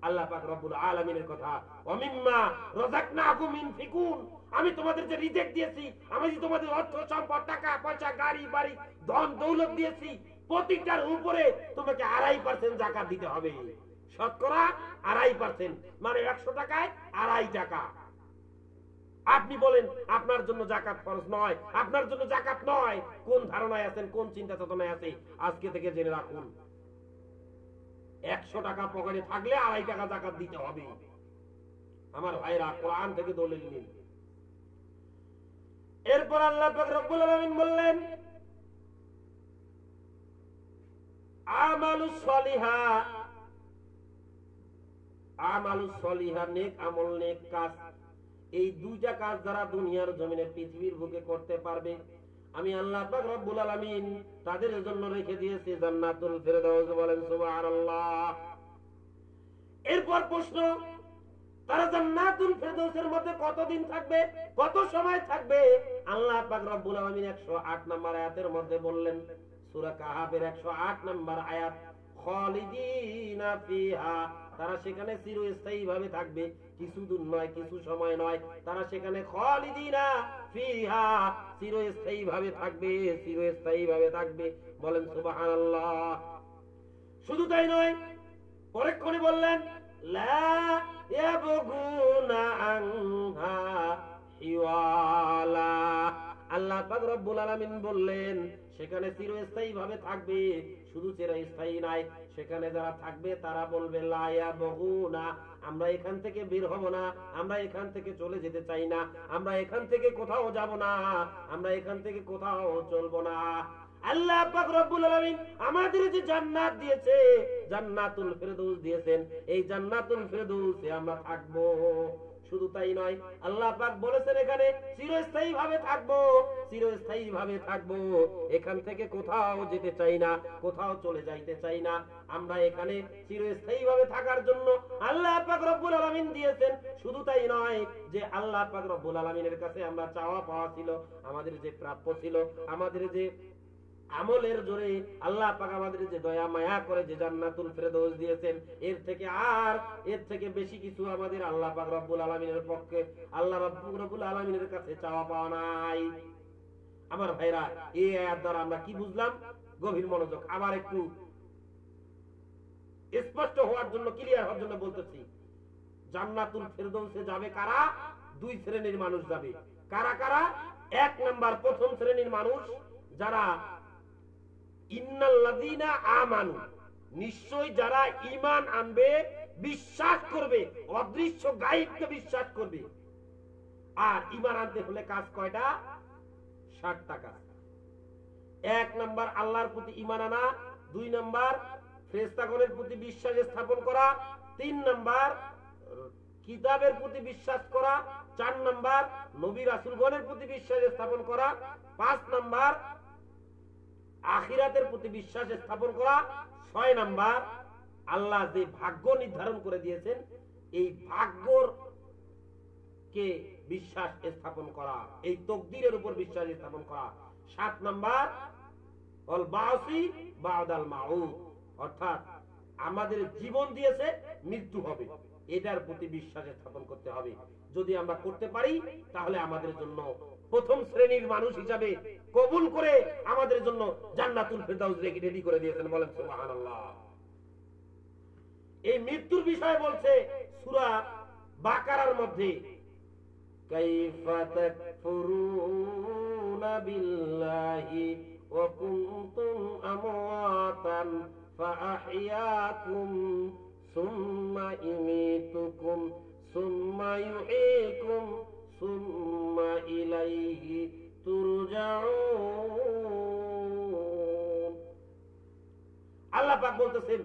আল্লাহ পাক রব্বুল আলামিনের কথা। ওয়ামিম্মা রাযাকনাকুম ইনফিকুন, আমি তোমাদের যে রিজিক দিয়েছি, আমি যে তোমাদের অর্থ সম্পদ, টাকা পয়সা, গাড়ি বাড়ি, ধন দৌলত দিয়েছি, প্রতিটার উপরে তোমাকে 2.5% যাকাত দিতে হবে। শতকরা 2.5%, মানে 100 টাকায় 2.5 টাকা। আপনি বলেন আপনার জন্য যাকাত ফরজ নয়, আপনার জন্য যাকাত নয়, কোন ধারণায় আছেন, কোন চিন্তা চেতনায় আছে, আজকে থেকে জেনে রাখুন। 100 টাকা পকেটে থাকলে 2.5 টাকা যাকাত দিতে হবে। আমার ভাইরা, কোরআন থেকে দলিল নিন। এরপর আল্লাহ পাক রব্বুল আলামিন বললেন, আমালুস সলিহা, আমালুস সলিহা, নেক আমল, নেক কাজ, এই 2টা কাজ যারা দুনিয়ার জমিনে পৃথিবীর বুকে করতে পারবে, আমি আল্লাহ পাক রব্বুল আলামিন তাদের জন্য রেখে দিয়েছি জান্নাতুল ফেরদাউস। বলেন সুবহানাল্লাহ। এরপর প্রশ্ন, তারা জান্নাতুল ফেরদাউসের মধ্যে কতদিন থাকবে, কত সময় থাকবে? আল্লাহ পাক রব্বুল আলামিন 108 নম্বর আয়াতের মধ্যে বললেন, সূরা কাহাফের 108 নম্বর আয়াত, খালিদিনা ফিহা, তারা সেখানে চিরস্থায়ী ভাবে থাকবে, কিছু দিন নয়, কিছু সময় নয়, তারা সেখানে খালিদিনা ফিহা, চিরস্থায়ী ভাবে থাকবে, চিরস্থায়ী ভাবে থাকবে। বলেন সুবহানাল্লাহ। শুধু তাই নয়, পরক্ষণে বললেন, লা ইয়াবগুনা আনহা হিওয়ালা, আল্লাহ পাক রব্বুল আলামিন বললেন সেখানে চিরস্থায়ী ভাবে থাকবে। শুধু চিরস্থায়ী নাই, সেখানে যারা থাকবে তারা বলবে লা ইয়াবগুনা, আমরা এখান থেকে বের হব না, আমরা এখান থেকে চলে যেতে চাই না, আমরা এখান থেকে কোথাও যাব না, আমরা এখান থেকে কোথাও চলবো না। আল্লাহ পাক রব্বুল আলামিন আমাদের যে জান্নাত দিয়েছে, জান্নাতুল ফেরদাউস দিয়েছেন, এই জান্নাতুল ফেরদাউসে আমরা থাকবো। শুধু তাই নয়, আল্লাহ পাক বলেছেন এখানে চিরস্থায়ী ভাবে থাকবো, চিরস্থায়ী ভাবে থাকবো, এখান থেকে কোথাও যেতে চাই না, কোথাও চলে যাইতে চাই না। আমরা এখানে চিরস্থায়ী ভাবে থাকার জন্য আল্লাহ পাক রব্বুল আলামিন দিয়েছেন। শুধু তাই নয় যে আল্লাহ পাক রব্বুল আলামিনের কাছে আমরা চাওয়া পাওয়া ছিল, আমাদের যে প্রাপ্য ছিল, আমাদের যে আমলের জোরে আল্লাহ পাক আমাদের যে দয়া মায়া করে যে জান্নাতুল ফেরদৌস দিয়েছেন, এর থেকে বেশি কিছু আমাদের আল্লাহ পাক রব্বুল আলামিনের পক্ষে, আল্লাহ রব্বুল আলামিনের কাছে চাওয়া পাওয়া নাই। আমার ভাইরা, এই আয়াত দ্বারা আমরা কি বুঝলাম? গভীর মনোযোগ, আবার একটু স্পষ্ট হওয়ার জন্য, ক্লিয়ার হওয়ার জন্য বলতেছি। জান্নাতুল ফেরদৌসে যাবে কারা? দুই শ্রেণীর মানুষ যাবে। কারা কারা? এক নাম্বার, প্রথম শ্রেণীর মানুষ যারা ইন্নাল্লাযীনা আমানু, নিশ্চয় যারা ঈমান আনবে, বিশ্বাস করবে, অদৃশ্য গায়েবকে বিশ্বাস করবে। আর ঈমান আনতে হলে কাজ কয়টা? 7টা কাজ। এক নাম্বার আল্লাহর প্রতি ঈমান আনা, 2 নাম্বার ফেরেশতাগণের প্রতি বিশ্বাস স্থাপন করা, 3 নাম্বার কিতাবের প্রতি বিশ্বাস করা, 4 নাম্বার নবী রাসূলগণের প্রতি বিশ্বাস স্থাপন করা, 5 নাম্বার আখিরাতের প্রতি বিশ্বাস স্থাপন করা, 6 নাম্বার আল্লাহ যে ভাগ্য নির্ধারণ করে দিয়েছেন এই ভাগ্যর কে বিশ্বাস স্থাপন করা, এই তকদিরের উপর বিশ্বাস স্থাপন করা, 7 নাম্বার অল বাসি বাদাল মাউত, অর্থাৎ আমাদের জীবন দিয়েছে, মৃত্যু হবে, এটার প্রতি বিশ্বাস স্থাপন করতে হবে। যদি আমরা করতে পারি তাহলে আমাদের জন্য প্রথম শ্রেণীর মানুষ হিসাবে কবুল করে আমাদের জন্য জান্নাতুল ফেরদাউস রেডি করে দিয়েছেন। বলেন সুবহানাল্লাহ। এই মৃত্যুর বিষয় বলছে সূরা বাকারার মধ্যে, কাইফা তাকফুরুনা বিল্লাহি ওয়া কুনতুম আমওয়াতান ফাআহইয়াকুম সুম্মা ইউমীতুকুম সুম্মা ইউহয়ীকুম সুম্মা ইলাইহি তুরজাউন। আল্লাহ পাক বলতেছেন,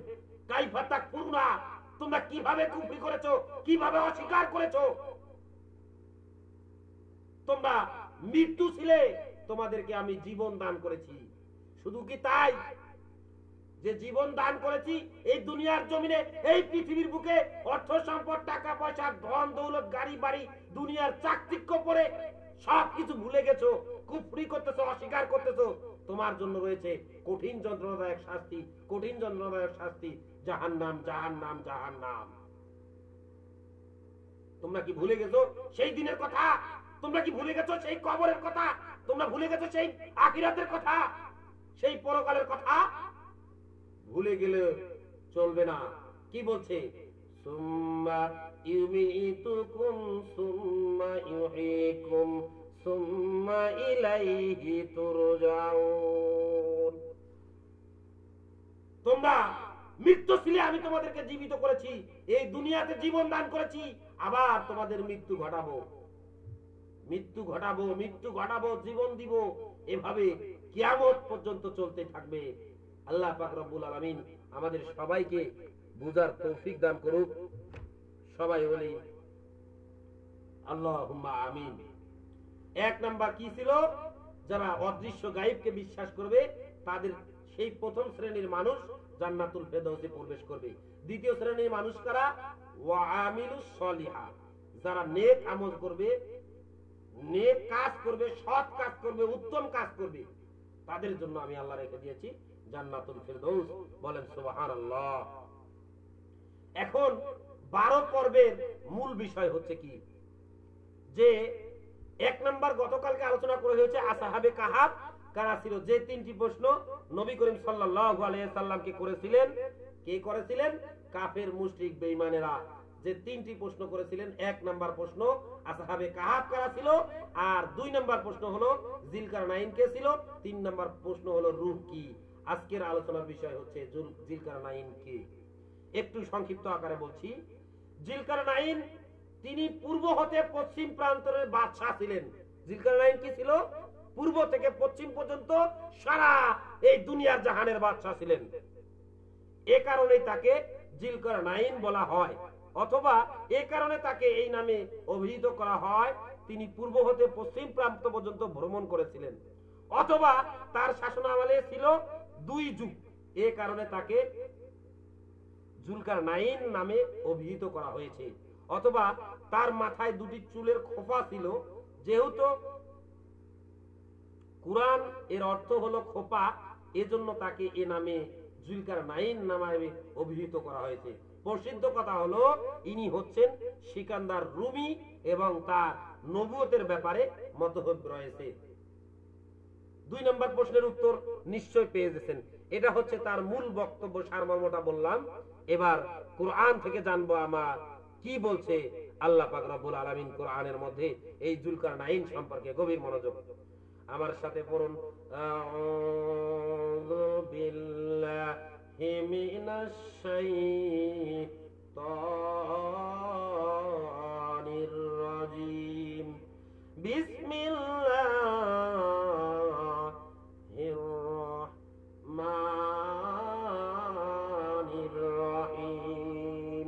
কাইফা তাকফুরুনা, তোমরা কিভাবে কুফরি করেছো, কিভাবে অস্বীকার করেছো। তোমরা মৃত্যু ছিলে, তোমাদেরকে আমি জীবন দান করেছি। শুধু কি তাই যে জীবন দান করেছি, এই দুনিয়ার জমিনে, এই পৃথিবীর বুকে অর্থ সম্পদ, টাকা পয়সা, ধন দৌলত, গাড়ি বাড়ি, দুনিয়ার চাকচিক্য পরে সবকিছু ভুলে গেছো, কুফরি করতেছো, অস্বীকার করতেছো। তোমার জন্য রয়েছে কঠিন যন্ত্রণাদায়ক শাস্তি, কঠিন যন্ত্রণাদায়ক শাস্তি, জাহান্নাম, জাহান্নাম, জাহান্নাম। তোমরা কি ভুলে গেছো সেই দিনের কথা? তোমরা কি ভুলে গেছো সেই কবরের কথা? তোমরা ভুলে গেছো সেই আখিরাতের কথা, সেই পরকালের কথা? ভুলে গেলে চলবে না। কি বলছে? সুম্মা ইউমীতুকুম সুম্মা ইউহয়ীকুম সুম্মা ইলাইহি তুরজাউন। তোমরা মৃত্যু ছিলে, আমি তোমাদেরকে জীবিত করেছি, এই দুনিয়াতে জীবন দান করেছি, আবার তোমাদের মৃত্যু ঘটাবো, মৃত্যু ঘটাবো, মৃত্যু ঘটাবো, জীবন দিব, এভাবে কিয়ামত পর্যন্ত চলতে থাকবে। আল্লাহ পাক রব্বুল আলামিন আমাদের সবাইকে বুঝার তৌফিক দান করুক। সবাই বলি আল্লাহুম্মা আমিন। 1 নাম্বার কি ছিল? যারা অদৃশ্য গায়েবকে বিশ্বাস করবে, তাদের সেই প্রথম শ্রেণীর মানুষ জান্নাতুল ফেরদাউসে প্রবেশ করবে। দ্বিতীয় শ্রেণীর মানুষ কারা? ওয়া আমিলুস সলিহাত, যারা নেক আমল করবে, নেক কাজ করবে, সৎ কাজ করবে, উত্তম কাজ করবে, তাদের জন্য আমি আল্লাহ রেখে দিয়েছি জান্নাতুল ফেরদাউস। বলেন সুবহানাল্লাহ। এখন 12 পর্বের মূল বিষয় হচ্ছে কি? যে 1 নাম্বার গতকালকে আলোচনা করে হয়েছে আসহাবে কাহাফ কারা ছিল, যে 3টি প্রশ্ন নবী করিম সাল্লাল্লাহু আলাইহি সাল্লামকে করেছিলেন। কে করেছিলেন? কাফের, মুশরিক, বেঈমানেরা যে 3টি প্রশ্ন করেছিলেন। 1 নাম্বার প্রশ্ন আসহাবে কাহাফ কারা ছিল, আর 2 নাম্বার প্রশ্ন হলো জিলকারনাইন কে ছিল, 3 নাম্বার প্রশ্ন হলো রূহ কি। আজকের আলোচনার বিষয় হচ্ছে জিলকারনাইন কে। একটু সংক্ষিপ্ত আকারে বলছি। জিলকারনাইন তিনি পূর্ব হতে পশ্চিম প্রান্তের বাদশা ছিলেন। জিলকারনাইন কি ছিল? পূর্ব থেকে পশ্চিম পর্যন্ত সারা এই দুনিয়ার জাহানের বাদশা ছিলেন। এ কারণেই তাকে জিলকারনাইন বলা হয়, অথবা এই কারণে তাকে এই নামে অভিহিত করা হয় তিনি পূর্ব হতে পশ্চিম প্রান্ত পর্যন্ত ভ্রমণ করেছিলেন, অথবা তার শাসনামলে ছিল 2 যুগ, এই কারণে তাকে জুলকারনাইন নামে অভিহিত করা হয়েছে, অথবা তার মাথায় 2টি চুলের খোপা ছিল, যেহেতু কুরআন এর অর্থ হলো খোপা, এজন্য তাকে এ নামে জুলকারনাইন নামে অভিহিত করা হয়েছে। প্রসিদ্ধ কথা হলো ইনি হচ্ছেন সিকান্দার রুমি এবং তার নবুয়তের ব্যাপারে মতভেদ রয়েছে। 2 নম্বর প্রশ্নের উত্তর নিশ্চয় পেয়ে গেছেন। এটা হচ্ছে তার মূল বক্তব্য, সারমর্মটা বললাম। এবার কুরআন থেকে জানবো আমরা কি বলছে আল্লাহ পাক রব্বুল আলামিন কুরআনের মধ্যে এই জুলকারনাইন সম্পর্কে। গভীর মনোযোগ আমার সাথে পড়ুন। আউযু বিল্লাহি মিনাশ শাইতানির রাজীম। বিসমিল্লাহির রাহমানির রহিম।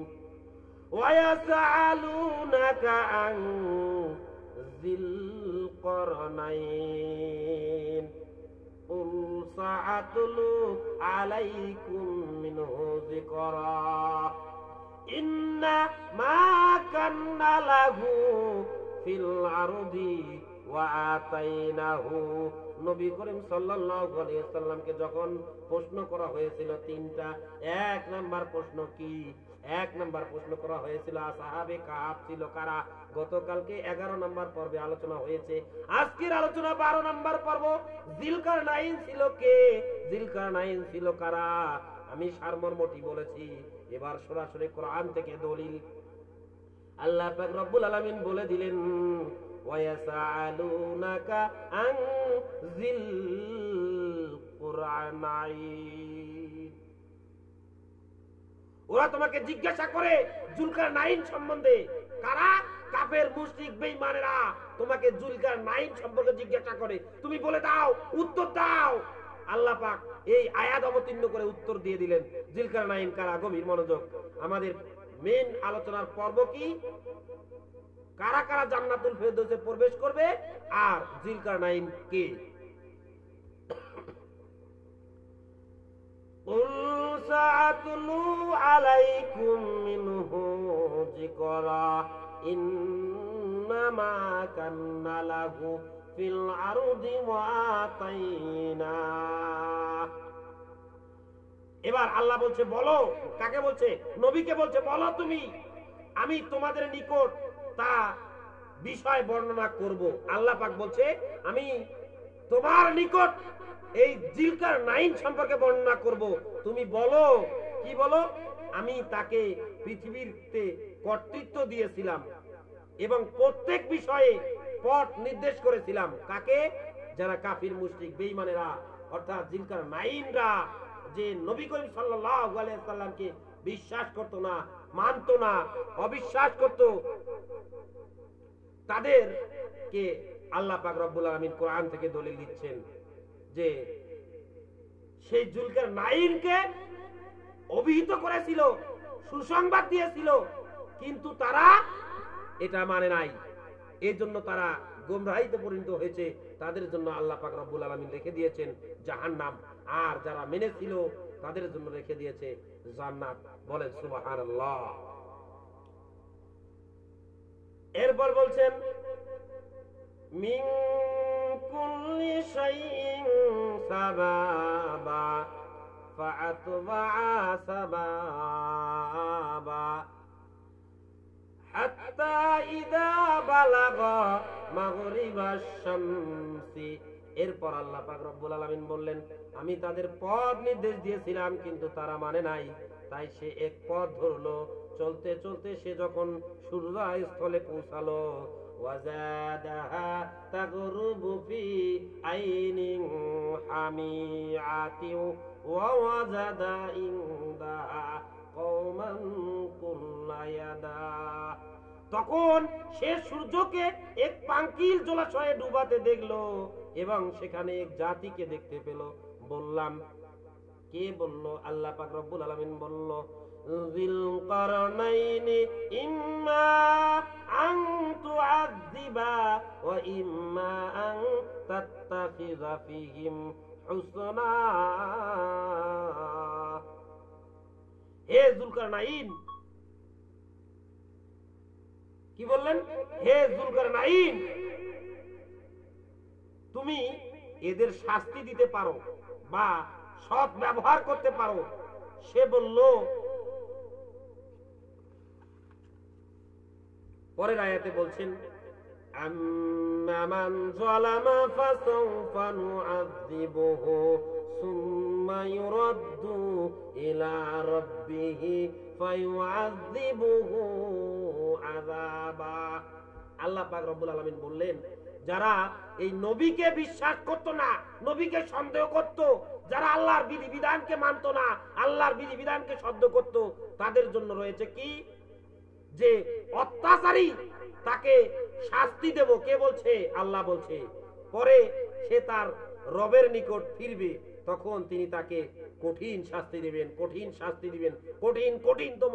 ওয়া ইয়াসআলুনাকা আন যিল করনাইন কুল সাআতুলু আলাইকুম মিনহু যিকরা ইন্না মা কান্না লাহু ফিল আরদি ওয়া আতাইনাহু। নবী করিম সাল্লাল্লাহু আলাইহি ওয়াসাল্লামকে যখন প্রশ্ন করা হয়েছিল 3টা, 1 নাম্বার প্রশ্ন কি? 1 নাম্বার প্রশ্ন করা হয়েছিল আসহাবে কাহাফ ছিল কারা? গতকালকে 11 নাম্বার পর্বে আলোচনা হয়েছে। আজকের আলোচনা 12 নাম্বার পর্ব। জিলকারনাইন ছিল কে? জিলকারনাইন ছিল কারা? আমি সারমর্মটি বলেছি। এবার সরাসরি কোরআন থেকে দলিল। আল্লাহ পাক রব্বুল আলামিন বলে দিলেন ওয়ায়াসআলুনাকা আন যিল কুরআনাইন। ওরা তোমাকে জিজ্ঞাসা করে জুলকারনাইন সম্বন্ধে। কারা? কাফের, মুশরিক, বেঈমানেরা তোমাকে জুলকারনাইন সম্পর্কে জিজ্ঞাসা করে। তুমি বলে দাও, উত্তর দাও। আল্লাহ পাক এই আয়াত অবতীর্ণ করে উত্তর দিয়ে দিলেন জুলকারনাইন কারা। গভীর মনোযোগ। আমাদের মেন আলোচনার পর্ব কি? কারা কারা জান্নাতুল ফেরদৌসে প্রবেশ করবে আর জুলকারনাইন কে? কুল সাআতুলু আলাইকুম মিনহু যিকরা ইন্না মা কান্না লাহু ফিল আরদি ওয়া আতাইনা। এবার আল্লাহ বলছে বলো, কাকে বলছে? নবীকে বলছে বলো তুমি, আমি তোমাদের নিকট তা বিষয় বর্ণনা করব। আল্লাহ পাক বলছে আমি তোমার নিকট এই জিলকারনাইন সম্পর্কে বর্ণনা করব। তুমি বলো, কি বলো? আমি তাকে পৃথিবীতে কর্তৃত্ব দিয়েছিলাম এবং প্রত্যেক বিষয়ে পথ নির্দেশ করেছিলাম। কাকে? যারা কাফির, মুশরিক, বেঈমানেরা, অর্থাৎ জিলকারনাইনরা, যে নবী করিম সাল্লাল্লাহু আলাইহি ওয়াসাল্লামকে বিশ্বাস করত না, মানত না, অবিশ্বাস করত, তাদেরকে আল্লাহ পাক রব্বুল আলামিন কোরআন থেকে দলিল দিচ্ছেন যে সেই জুলকারনাইনকে অভিহিত করেছিল, সুসংবাদ দিয়েছিল, কিন্তু তারা এটা মানে নাই। এই জন্য তারা গোমরাহিতে পরিণত হয়েছে। তাদের জন্য আল্লাহ পাক রব্বুল আলামিন রেখে দিয়েছেন জাহান্নাম, আর যারা মেনেছিল তাদের জন্য রেখে দিয়েছে জান্নাত। বলেন সুবহানাল্লাহ। এরপর বলছেন মিন কুল্লি শাইইন সাবাবা ফাআতবা সাবাবা হাত্তা ইযা বালাগা মাগরিবাশ শামসি। এরপর আল্লাহ পাক রব্বুল আলামিন বললেন আমি তাদের পথ নির্দেশ দিয়েছিলাম কিন্তু তারা মানে নাই, তাই সে এক পথ ধরলো। চলতে চলতে সে যখন সূর্যাস্তলে পৌঁছালো ওয়াজাদাহা তাগরুবু ফি আইনিন হামিআতিন ওয়া ওয়াজাদা ইনদাহা কওমান কুল্লায়াদা। তখন সে সূর্যকে এক পাঙ্কিল জলাশয়ে ডুবাতে দেখলো এবং সেখানে এক জাতিকে দেখতে পেল। বললাম, কে বলল? আল্লাহ পাক রব্বুল আলামিন বলল যিল কারনাইনি ইম্মা আন তুআযযিবা ওয়া ইম্মা আন তাত্তাখিযা ফীহিম হুসনা। হে যুলকারনাইন, কি বললেন? হে যুলকারনাইন, তুমি এদের শাস্তি দিতে পারো বা সৎ ব্যবহার করতে পারো। সে বলল, পরের আয়াতে বলছেন, আম্মান যালামা ফাসাউফা নুআযিবুহু সুম্মা ইউরাদ্দু ইলা রাব্বিহি ফায়ুআযিবুহু আযাবা। আল্লাহ পাক রব্বুল আলামিন বললেন, যারা এই নবীকে বিশ্বাস করত না, নবীকে সন্দেহ করত, যারা আল্লাহর বিধিবিধানকে মানত না, আল্লাহর বিধিবিধানকে সন্দেহ করত, তাদের জন্য রয়েছে কি? যে অত্যাচারী তাকে শাস্তি দেব। কে বলছে? আল্লাহ বলছে। পরে সে তার রবের নিকট ফিরবে, তখন তিনি তাকে কঠিন শাস্তি দিবেন, কঠিন শাস্তি দিবেন, কঠিন কঠিনতম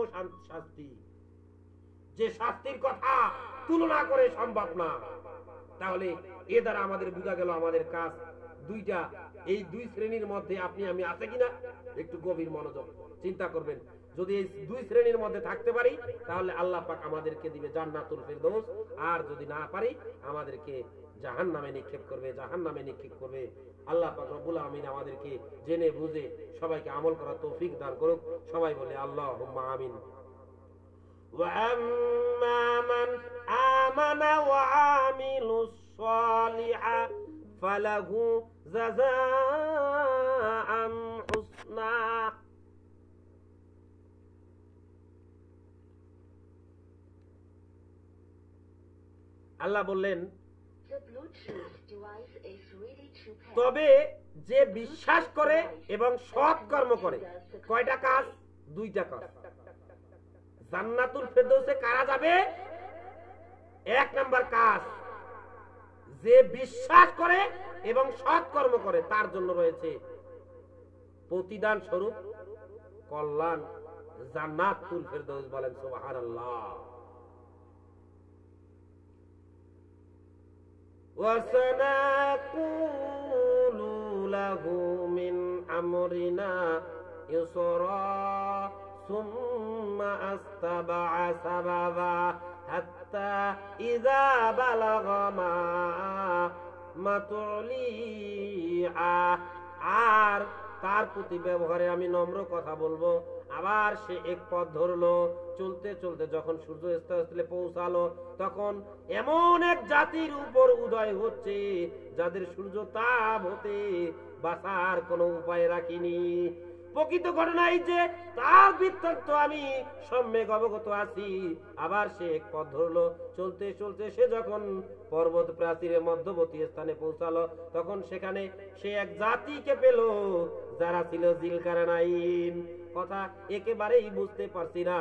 শাস্তি, যে শাস্তির কথা তুলনা করে সম্ভব না। তাহলে এ দ্বারা আমাদের বোঝা গেল আমাদের কাজ দুইটা। এই দুই শ্রেণীর মধ্যে আপনি আমি আছে কিনা একটু গভীর মনোযোগ চিন্তা করবেন। যদি এই দুই শ্রেণীর মধ্যে থাকতে পারি, তাহলে আল্লাহ পাক আমাদেরকে দিবে জান্নাতুল ফেরদৌস। আর যদি না পারি, আমাদেরকে জাহান্নামে নিক্ষেপ করবে, জাহান্নামে নিক্ষেপ করবে। আল্লাহ পাক রব্বুল আমিন আমাদেরকে জেনে বুঝে সবাইকে আমল করার তৌফিক দান করুক। সবাই বলে আল্লাহুম্মা আমিন। وَأَمَّا مَنْ آمَنَ وَعَمِلَ الصَّالِحَاتِ فَلَهُ جَزَاءً حُسْنًا। আল্লাহ বললেন, তবে যে বিশ্বাস করে এবং সৎ কর্ম করে। কয়টা কাজ? দুইটা কাজ। জান্নাতুল ফেরদৌসে কারা যাবে? এক নাম্বার কাজ, যে বিশ্বাস করে এবং সৎ কর্ম করে, তার জন্য রয়েছে প্রতিদান স্বরূপ কল্যাণ, জান্নাতুল ফেরদৌস। বলেন সুবহানাল্লাহ। ওয়াসানাকুলু লাহু মিন আমরিনা ইউসরা সুম্মা আস্তাবা'a সাবাবা হাত্তা ইযা বালাগা মাতুলিআ। আর তার প্রতি ব্যবহারে আমি নম্র কথা বলবো। আবার সে এক পথ ধরলো, চলতে চলতে যখন সূর্য অস্তলে পৌঁছালো, তখন এমন এক জাতির উপর উদয় হচ্ছে যাদের সূর্য তাপ হতে বাঁচার কোনো উপায় রাখিনি। প্রকৃত ঘটনাই যে তার বৃত্তান্ত আমি সম্যক অবগত আছি। আবার সে এক পথ ধরলো, চলতে চলতে সে যখন পর্বত প্রাচীরের মধ্যবর্তী স্থানে পৌঁছালো, তখন সেখানে সে এক জাতিকে পেল যারা ছিল জিলকারনাইন। কথা একেবারেই বুঝতে পারছি না।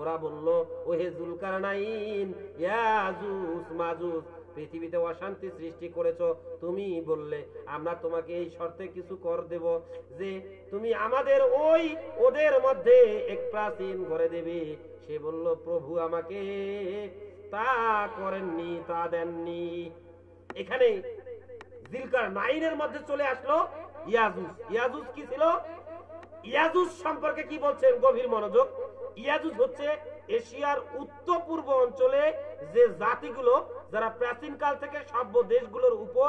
ওরা বলল, ওহে যুলকারনাইন, ইয়াজুজ মাজুজ, পৃথিবীতে অশান্তি সৃষ্টি করেছো। তুমি বললে আমরা তোমাকে এই শর্তে কিছু কর দেব যে তুমি আমাদের ওদের মধ্যে এক প্রাচীন করে দেবে। সে বলল, প্রভু আমাকে তা করেননি, তা দেননি। এখানে জিলকারনাইনের মধ্যে চলে আসলো ইয়াজুজ। ইয়াজুজ কি ছিল? ইয়াজুজ সম্পর্কে কি বলছেন? গভীর মনোযোগ। ইয়াজুজ হচ্ছে এশিয়ার উত্তর পূর্ব অঞ্চলে যে জাতিগুলো যারা প্রাচীন কাল থেকে সভ্য দেশগুলোর উপর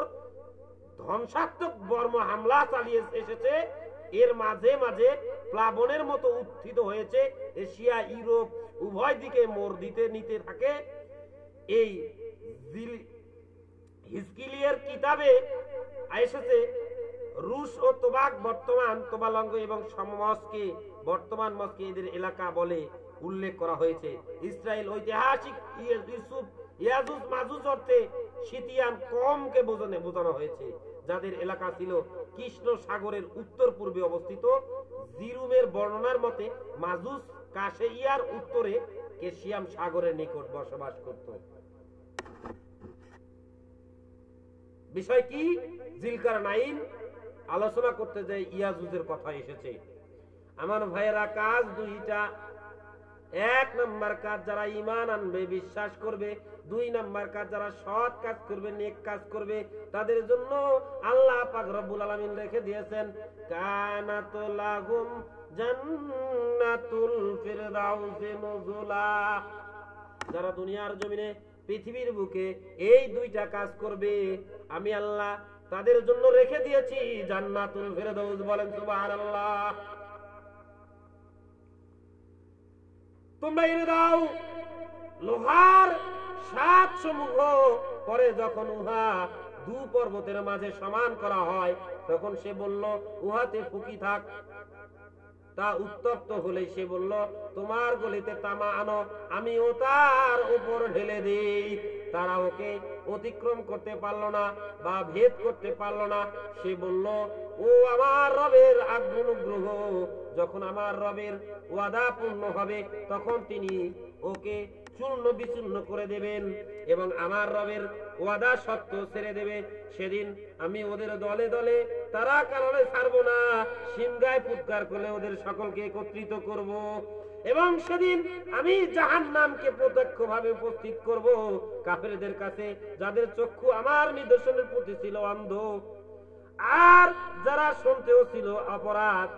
ধ্বংসাত্মক বর্ম হামলা চালিয়ে এসেছে, এর মাঝে মাঝে প্লাবনের মতো উত্থিত হয়েছে। এশিয়া ইউরোপ উভয় দিকে মোড় দিতে নিতে থাকে। এই হিজকিলিয়ার কিতাবে এসেছে রুশ ও তোবাক, বর্তমান তোবালঙ্গ এবং সমমস্কে, বর্তমান মস্কে এদের এলাকা বলে উল্লেখ করা হয়েছে। ইসরায়েল ঐতিহাসিক ইউসুফ ইয়াজুজ মাজুজ অর্থে সিতিয়ান কমকে বোঝানো হয়েছে, যাদের এলাকা ছিল কৃষ্ণ সাগরের উত্তর পূর্বে অবস্থিত। জিরুমের বর্ণনার মতে মাজুজ কাশেইয়ার উত্তরে কেশিয়াম সাগরের নিকট বসবাস করত। বিষয় কি? জিলকারনাইন আলোচনা করতে যাই ইয়াজুজের কথা এসেছে। আমার ভাইয়েরা, কাজ দুইটা। এক নাম্বার কাজ যারা ঈমান আনবে, বিশ্বাস করবে, দুই নাম্বার কাজ যারা সৎ কাজ করবে, নেক কাজ করবে, তাদের জন্য আল্লাহ পাক রব্বুল আলামিন রেখে দিয়েছেন কানাত লাহুম জান্নাতুল ফিরদাউসি নুজুলা। যারা দুনিয়ার জমিনে, পৃথিবীর বুকে এই দুইটা কাজ করবে, আমি আল্লাহ তাদের জন্য রেখে দিয়েছি জান্নাতুল ফিরদাউস। বলেন সুবহানাল্লাহ। তোমরা এনে দাও লোহার 7 সমূহ, পরে যখন উহা দু পর্বতের মাঝে সমান করা হয়, তখন সে বলল উহাতে ফুকি থাক। তা উত্তপ্ত হলে সে বলল তোমার গলিতে তামা আনো, আমিও তার উপর ঢেলে দিই। তারা ওকে অতিক্রম করতে পারলো না বা ভেদ করতে পারলো না। সে বলল ও আমার রবের অনুগ্রহ, যখন আমার রবের ওয়াদা পূর্ণ হবে তখন তিনি ওকে চূর্ণ বিচূর্ণ করে দেবেন এবং আমার রবের ওয়াদা সত্য ছেড়ে দেবে। সেদিন আমি ওদের দলে দলে তারা কারণে ছাড়বো না, সিংহায় ফুৎকার করলে ওদের সকলকে একত্রিত করব এবং সেদিন আমি জাহান্নামকে প্রত্যক্ষভাবে উপস্থিত করব কাফেরদের কাছে, যাদের চক্ষু আমার নিদর্শনের প্রতি ছিল অন্ধ আর যারা শুনতেও ছিল অপরাধ।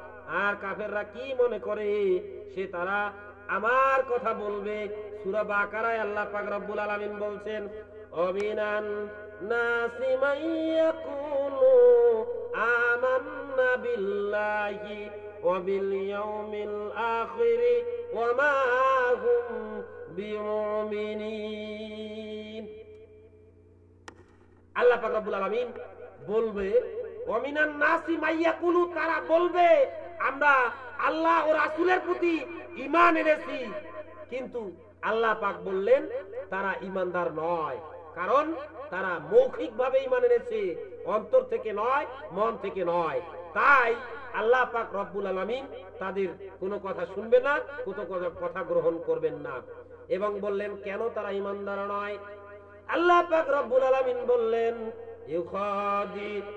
আর কাফেররা কি মনে করে সে তারা আমার কথা বলবে। সূরা বাকারায় আল্লাহ পাক রব্বুল আলামিন বলছেন অমিনান নাসি মাইয়াকুলু আমান্না বিল্লাহি ওয়া বিল ইয়াউমিল আখির ওয়া মা হুম বিমুমিনিন। আল্লাহ পাক রব্বুল আলামিন বলবে অমিনান নাসি মাইয়াকুলু, তারা বলবে আমরা আল্লাহ ও রাসূলের প্রতি ঈমান এনেছি, কিন্তু আল্লাহ পাক বললেন তারা ঈমানদার নয়, কারণ তারা মৌখিকভাবে ঈমান এনেছে, অন্তর থেকে নয়, মন থেকে নয়। তাই আল্লাহ পাক রব্বুল আলামিন তাদের কোনো কথা শুনবে না, কোনো কথা গ্রহণ করবেন না এবং বললেন কেন তারা ঈমানদার নয়। আল্লাহ পাক রব্বুল আলামিন বললেন ইউখাদিউনাল্লাহা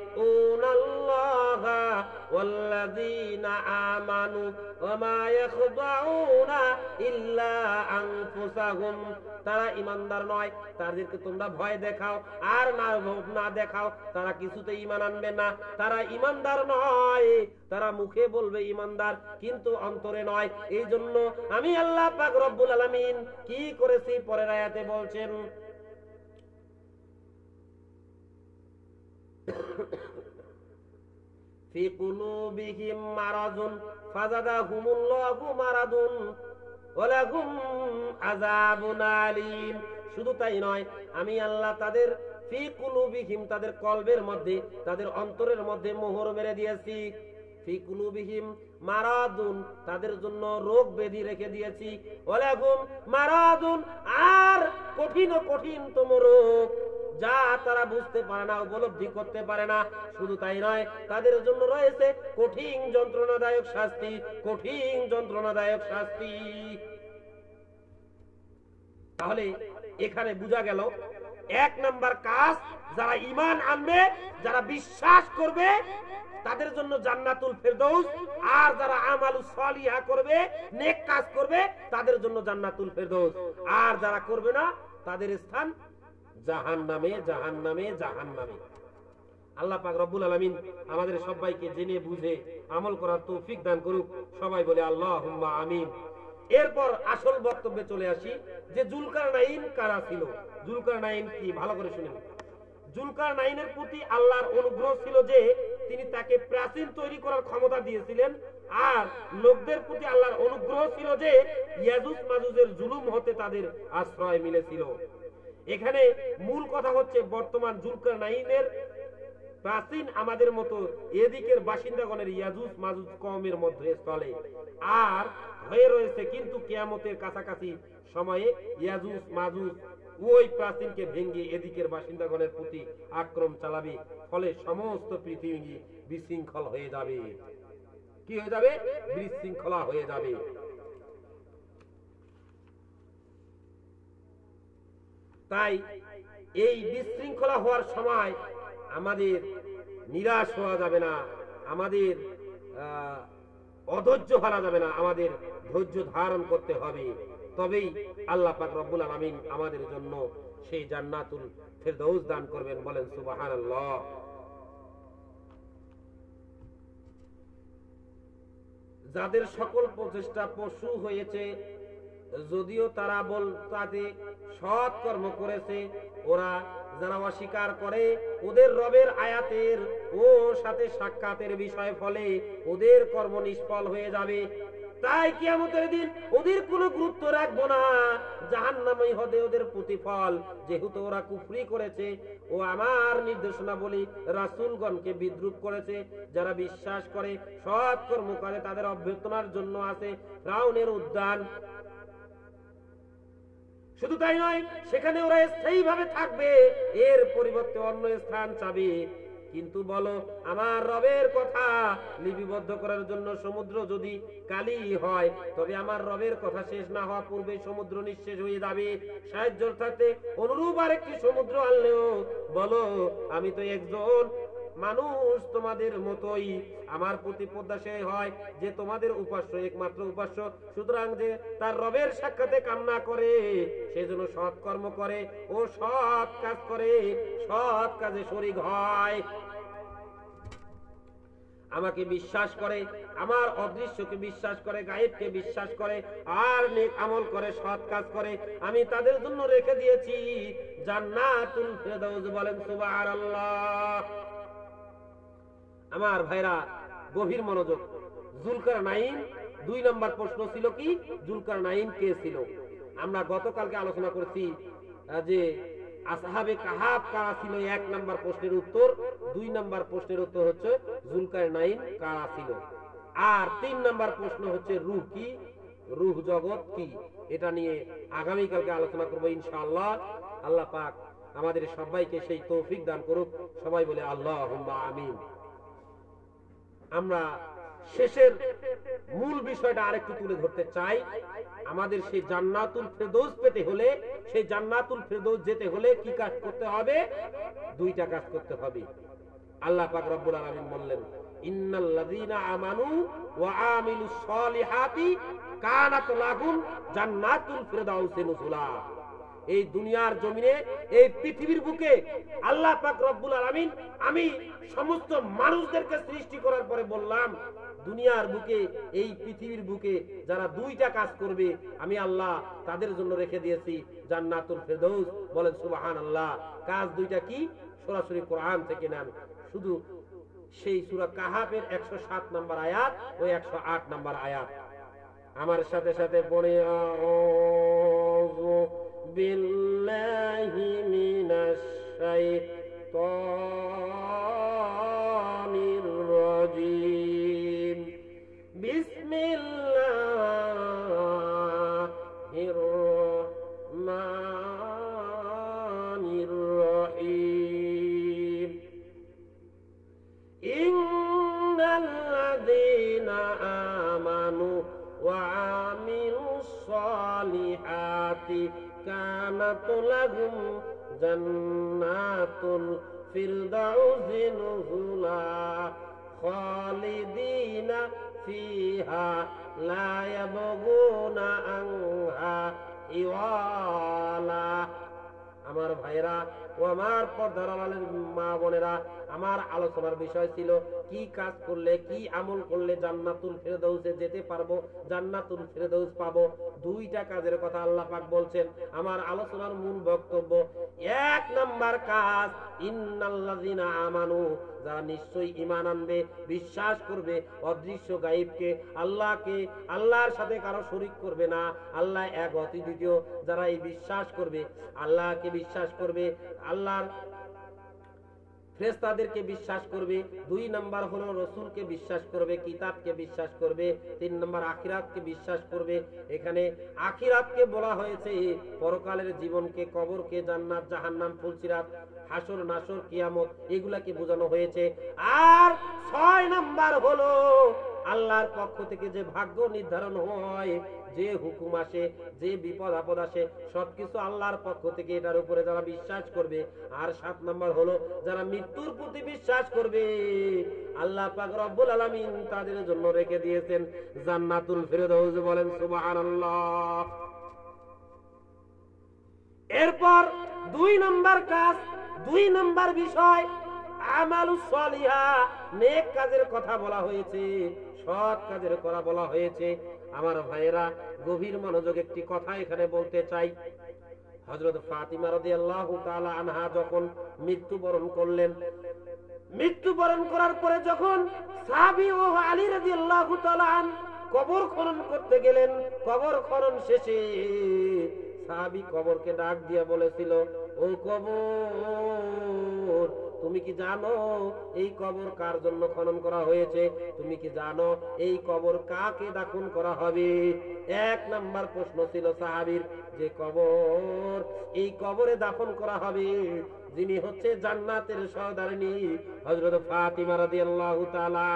ওয়াল্লাযীনা আমানু ওয়া মা ইয়াখদাউনা ইল্লা আনফুসাহুম। তারা ঈমানদার নয়, তাদেরকে তোমরা ভয় দেখাও আর না দেখাও, তারা কিছুতে ঈমান আনবে না। তারা ঈমানদার নয়, তারা মুখে বলবে ঈমানদার কিন্তু অন্তরে নয়। এই জন্য আমি আল্লাহ পাক রব্বুল আলামিন কি করেছি পরের আয়াতে বলছেন ফি কুলুবিহিম মারাদুন ফাযাদাহুমুল্লাহু মারাদুন ওয়া লাহুম আযাবুন আলীম। শুধু তাই নয়, আমি আল্লাহ তাদের ফি কুলুবিহিম, তাদের কলবের মধ্যে, তাদের অন্তরের মধ্যে মোহর মেরে দিয়েছি। ফি কুলুবিহিম মারাদুন, তাদের জন্য রোগ ব্যাধি রেখে দিয়েছি। ওয়া লাহুম মারাদুন, আর কঠিন কঠিনতম রোগ যা তারা বুঝতে পারে না, উপলব্ধি করতে পারে না। শুধু তাই নয়, তাদের জন্য রয়েছে কঠিন যন্ত্রণাদায়ক শাস্তি, কঠিন যন্ত্রণাদায়ক শাস্তি। তাহলে এখানে বোঝা গেল এক নাম্বার কাজ যারা ঈমান আনবে, যারা বিশ্বাস করবে তাদের জন্য জান্নাতুল ফেরদৌস, আর যারা আমালুস সালিহা করবে, নেক কাজ করবে, তাদের জন্য জান্নাতুল ফেরদৌস। আর যারা করবে না তাদের স্থান জাহান্নামে, জাহান্নামে, জাহান্নামে। আল্লাহ পাক রব্বুল আলামিন আমাদের সবাইকে জেনে বুঝে আমল করার তৌফিক দান করুক। সবাই বলে আল্লাহুম্মা আমিন। এরপর আসল বক্তব্যে চলে আসি যে জুলকারনাইন কারা ছিল। জুলকারনাইন কি, ভালো করে শুনুন। জুলকারনাইনের প্রতি আল্লাহর অনুগ্রহ ছিল যে তিনি তাকে প্রাচীন তৈরি করার ক্ষমতা দিয়েছিলেন, আর লোকদের প্রতি আল্লাহর অনুগ্রহ ছিল যে ইয়াজুজ মাজুজের জুলুম হতে তাদের আশ্রয় মিলেছিল। এখানে মূল কথা হচ্ছে বর্তমান জুলকারনাইনের প্রাচীন আমাদের মতো এদিকের বাসিন্দাগণের ইয়াজুজ মাজুজ কওমের মধ্যে স্থলে আর হয়ে রয়েছে, কিন্তু কিয়ামতের কাছাকাছি সময়ে ইয়াজুজ মাজুজ ওই প্রাচীনকে ভেঙে এদিকের বাসিন্দাগণের প্রতি আক্রমণ চালাবে। ফলে সমস্ত পৃথিবী বিশৃঙ্খল হয়ে যাবে। কি হয়ে যাবে? বিশৃঙ্খলা হয়ে যাবে। তাই এই বিশৃঙ্খলা হওয়ার সময় আমাদের নিরাশ হওয়া যাবে না, আমাদের অধৈর্য হারা যাবে না, আমাদের ধৈর্য ধারণ করতে হবে। তবেই আল্লাহ পাক রব্বুল আলামিন আমাদের জন্য সেই জান্নাতুল ফেরদাউস দান করবেন। বলেন সুবহানাল্লাহ। যাদের সকল প্রচেষ্টা পশু হয়েছে, যদিও তারা তাতে সৎ কর্ম করেছে, ওরা যারা অস্বীকার করে ওদের রবের আয়াতের ও সাথে সাক্ষাতের বিষয় ফলে ওদের কর্ম নিষ্ফল হয়ে যাবে। তাই কিয়ামতের দিন ওদের কোনো গুরুত্ব রাখবো না, জাহান্নামই হবে ওদের প্রতিফল, যেহেতু ওরা কুফরি করেছে ও আমার নির্দেশনা বলি রাসূলগণকে বিদ্রুপ করেছে। যারা বিশ্বাস করে সৎ কর্ম করে তাদের অভ্যর্থনার জন্য আছে ফিরআউনের উদ্যান। শুধু তাই নয়, সেখানে ওরা স্থায়ীভাবে থাকবে, এর পরিবর্তে অন্য স্থান চাবে। কিন্তু বলো, আমার রবের কথা লিপিবদ্ধ করার জন্য সমুদ্র যদি কালি হয়, তবে আমার রবের কথা শেষ না হওয়া পূর্বে সমুদ্র নিঃশেষ হয়ে যাবে। সাহায্যের সাথে অনুরূপ আরেকটি সমুদ্র আনলেও বলো, আমি তো একজন মানুষ তোমাদের মতোই, আমার প্রতি প্রত্যাশাই হয় যে তোমাদের উপাস্য একমাত্র উপাস্য। সুতরাং যে তার রবের সাক্ষাতে কামনা করে সেজন্য সৎ কর্ম করে ও সৎ কাজ করে, সৎ কাজে শরীক হয়, আমাকে বিশ্বাস করে, আমার অদৃশ্যকে বিশ্বাস করে, গায়েবকে বিশ্বাস করে, আর নেক আমল করে, সৎ কাজ করে, আমি তাদের জন্য রেখে দিয়েছি জান্নাতুল ফেরদাউস। বলেন সুবহানাল্লাহ। আমার ভাইরা, গভীর মনোযোগ। যুলকারনাইন 2 নম্বর প্রশ্ন ছিল কি, যুলকারনাইন কে ছিল? আমরা গতকালকে আলোচনা করেছি যে আসহাবে কাহাফ কারা ছিল, 1 নম্বর প্রশ্নের উত্তর। 2 নম্বর প্রশ্নের উত্তর হচ্ছে যুলকারনাইন কারা ছিল। আর 3 নম্বর প্রশ্ন হচ্ছে রূহ কি, রূহ জগৎ কি, এটা নিয়ে আগামী কালকে আলোচনা করব ইনশাআল্লাহ। আল্লাহ পাক আমাদের সবাইকে সেই তৌফিক দান করুক। সবাই বলে আল্লাহুম্মা আমিন। আমরা শেষের মূল বিষয়টা আরেকটু তুলে ধরতে চাই। আমাদের সেই জান্নাতুল ফেরদাউস পেতে হলে, সেই জান্নাতুল ফেরদাউস যেতে হলে কি কাজ করতে হবে? 2টা কাজ করতে হবে। আল্লাহ পাক রব্বুল আলামিন বললেন, ইন্নাল্লাযীনা আমানু ওয়া আমিলুস সলিহাতি কানাত লাহুম জান্নাতুল ফেরদাউসি নুজুলা। এই দুনিয়ার জমিনে, এই পৃথিবীর বুকে আল্লাহ পাক রব্বুল আলামিন আমি সমস্ত মানুষদেরকে সৃষ্টি করার পরে বললাম, দুনিয়ার বুকে, এই পৃথিবীর বুকে যারা 2টা কাজ করবে আমি আল্লাহ তাদের জন্য রেখে দিয়েছি জান্নাতুল ফেরদাউস। বলেন সুবহানাল্লাহ। কাজ 2টা কি? সরাসরি কোরআন থেকে নেন। শুধু সেই সূরা কাহাফের 107 নম্বর আয়াত ও 108 নম্বর আয়াত আমার সাথে সাথে পড়ে, আউযু বিল্লাহি মিনাশ শাইতানির রাজীম, বিসমিল্লাহির রহমানির রহিম। ইন্নাল্লাযীনা আমানু ওয়া আমিলুস সলিহাতি কানাত লাহুম জান্নাতুল ফিরদাউসি নুজুলা খালিদিনা ফিহা লা ইয়াবগুনা আনহা ইওয়ালা। আমার ভাইরা ও আমার পর্দার আড়ালের মা বোনেরা, আমার আলোচনার বিষয় ছিল কি কাজ করলে, কি আমল করলে জান্নাতুল ফেরদাউসে যেতে পারবো, জান্নাতুল ফেরদাউস পাবো। 2টা কাজের কথা আল্লাহ পাক বলছেন। আমার আলোচনার মূল বক্তব্য, 1 নাম্বার কাজ, ইন্নাল্লাযীনা আমানু, যারা নিশ্চয়ই ঈমান আনবে, বিশ্বাস করবে অদৃশ্য গায়েবকে, আল্লাহকে, আল্লাহর সাথে কারো শরীক করবে না, আল্লাহ এক অতি দ্বিতীয়। যারা এই বিশ্বাস করবে, আল্লাহকে বিশ্বাস করবে, আল্লাহর ফেরেশতাদেরকে বিশ্বাস করবে। 2 নাম্বার হলো রাসূলকে বিশ্বাস করবে, কিতাবকে বিশ্বাস করবে। 3 নাম্বার আখিরাতকে বিশ্বাস করবে। এখানে আখিরাতকে বলা হয়েছে পরকালের জীবনকে, কবরকে, জান্নাত, জাহান্নাম, ফুলসিরাত, হাসর নাসর, কিয়ামত, এগুলাকে বোঝানো হয়েছে। আর 6 নাম্বার হলো আল্লাহর পক্ষ থেকে যে ভাগ্য নির্ধারণ হয়, যে হুকুম আসে, যে বিপদ আপদ আসে, সবকিছু আল্লাহর পক্ষ থেকে, এটার উপরে যারা বিশ্বাস করবে। আর 7 নম্বর হলো যারা মৃত্যুর প্রতি বিশ্বাস করবে, আল্লাহ পাক রব্বুল আলামিন তাদের জন্য রেখে দিয়েছেন জান্নাতুল ফিরদাউস। বলেন সুবহানাল্লাহ। এরপর 2 নম্বর কাজ, 2 নম্বর বিষয় আমালুস সলিহা, নেক কাজের কথা বলা হয়েছে, সৎ কাজের কথা বলা হয়েছে। আমার ভাইয়েরা, গভীর মনোযোগ একটি কথা এখানে বলতে চাই। হযরত ফাতিমা রাদিয়াল্লাহু তাআলা আনহা যখন মৃত্যুবরণ করলেন, মৃত্যুবরণ করার পরে যখন সাহাবী ও আলী রাদিয়াল্লাহু তাআলা কবর খনন করতে গেলেন, কবর খনন শেষে সাহাবী কবরকে ডাক দিয়ে বলেছিল, ও কবর, তুমি কি জানো এই কবর কার জন্য খনন করা হয়েছে? তুমি কি জানো এই কবর কাকে দাফন করা হবে? 1 নাম্বার প্রশ্ন ছিল সাহাবীর, যে কবর, এই কবরে দাফন করা হবে যিনি হচ্ছে জান্নাতের সহধর্মিণী হযরত ফাতিমা রাদিয়াল্লাহু তাআলা।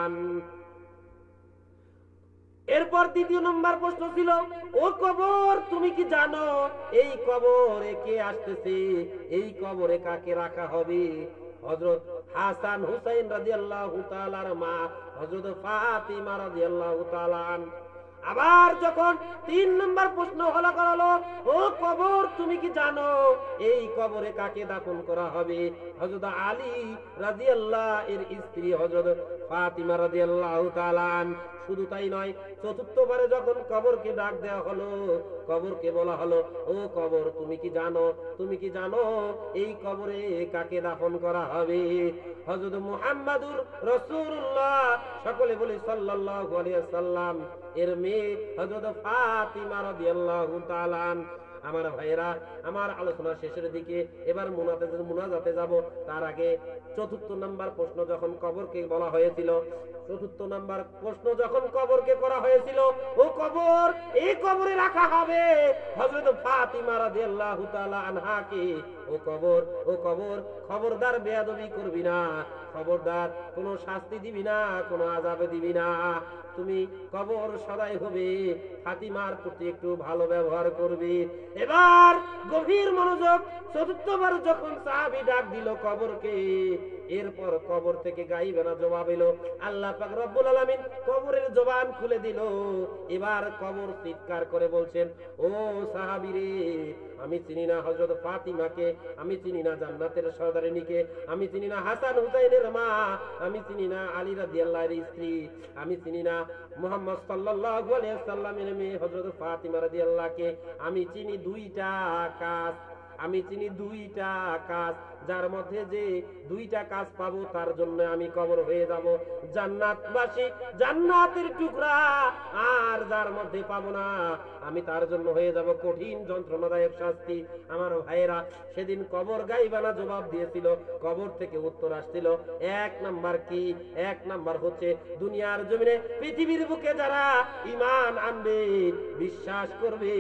এরপর 2 নম্বর প্রশ্ন ছিল, ও কবর, তুমি কি জানো এই কবরে কে আসতেছে? এই কবরে কাকে রাখা হবে? হযরত হাসান হুসাইন রাদিয়াল্লাহু তাআলার মা হযরত ফাতিমা রাদিয়াল্লাহু তাআলা। আবার যখন 3 নম্বর প্রশ্ন হলো, ও কবর, তুমি কি জানো এই কবরে কাকে দাফন করা হবে? হযরত আলী রাদিয়াল্লাহু এর স্ত্রী হযরত ফাতিমা রাদিয়াল্লাহু তাআলা। শুধু তাই নয়, 4র্থবারে যখন কবরকে ডাক দেওয়া হলো, কবরকে বলা হলো, ও কবর, তুমি কি জানো, তুমি কি জানো এই কবরে কাকে দাফন করা হবে? হযরত মুহাম্মাদুর রাসূলুল্লাহ, সকলে বলি সাল্লাল্লাহু আলাইহি ওয়াসাল্লাম, এর মেয়ে হযরত ফাতিমা রাদিয়াল্লাহু তাআলা। আমার ভাইয়েরা, আমার আলোচনা শেষের দিকে, এবার মুনাজাতে যাব। তার আগে 4র্থ নাম্বার প্রশ্ন যখন কবরকে বলা হয়েছিল, 4র্থ নাম্বার প্রশ্ন যখন কবরকে করা হয়েছিল, ও কবর, এই কবরে রাখা হবে হযরত ফাতিমা রাদিয়াল্লাহু তাআলা আনহাকে। ও কবর, ও কবর, খবরদার বেয়াদবি করবি না, খবরদার কোনো শাস্তি দিবি না, কোনো আযাব দিবি না। তুমি কবর সদাই হবে ফাতিমার প্রতি একটু ভালো ব্যবহার করবে। এবার গভীর মনোযোগ, 4র্থবার যখন সাহাবী ডাক দিল কবরকে, এরপর কবর থেকে গাইবানা জবাব এলো। আল্লাহ পাক রব্বুল আলামিন কবরের জবান খুলে দিল। এবার কবর চিৎকার করে বলছেন, ও সাহাবীরে, আমি চিনি না হযরত ফাতিমাকে, আমি চিনি না জান্নাতের সহধর্মিণীকে, আমি চিনি না হাসান হুসাইনের মা, আমি চিনি না আলী রাদিয়াল্লাহু এর স্ত্রী, আমি চিনি না মুহাম্মদ সাল্লাল্লাহু আলাইহি ওয়াসাল্লামের মেয়ে হযরত ফাতিমা রাদিয়াল্লাহকে। আমি চিনি 2টা কাজ, আমি চিনি 2টা কাজ, যার মধ্যে যে 2টা কাজ পাবো তার জন্য আমি কবর হয়ে যাব জান্নাতবাসী, জান্নাতের টুকরা। আর যার মধ্যে পাবো না, আমি তার জন্য হয়ে যাব কঠিন যন্ত্রণাদায়ক শাস্তি। আমার ভাইয়েরা, সেদিন কবর গাইবানা জবাব দিয়েছিল, কবর থেকে উত্তর আসছিল। 1 নাম্বার কি? 1 নাম্বার হচ্ছে, দুনিয়ার জমিনে পৃথিবীর বুকে যারা ঈমান আনবে, বিশ্বাস করবে,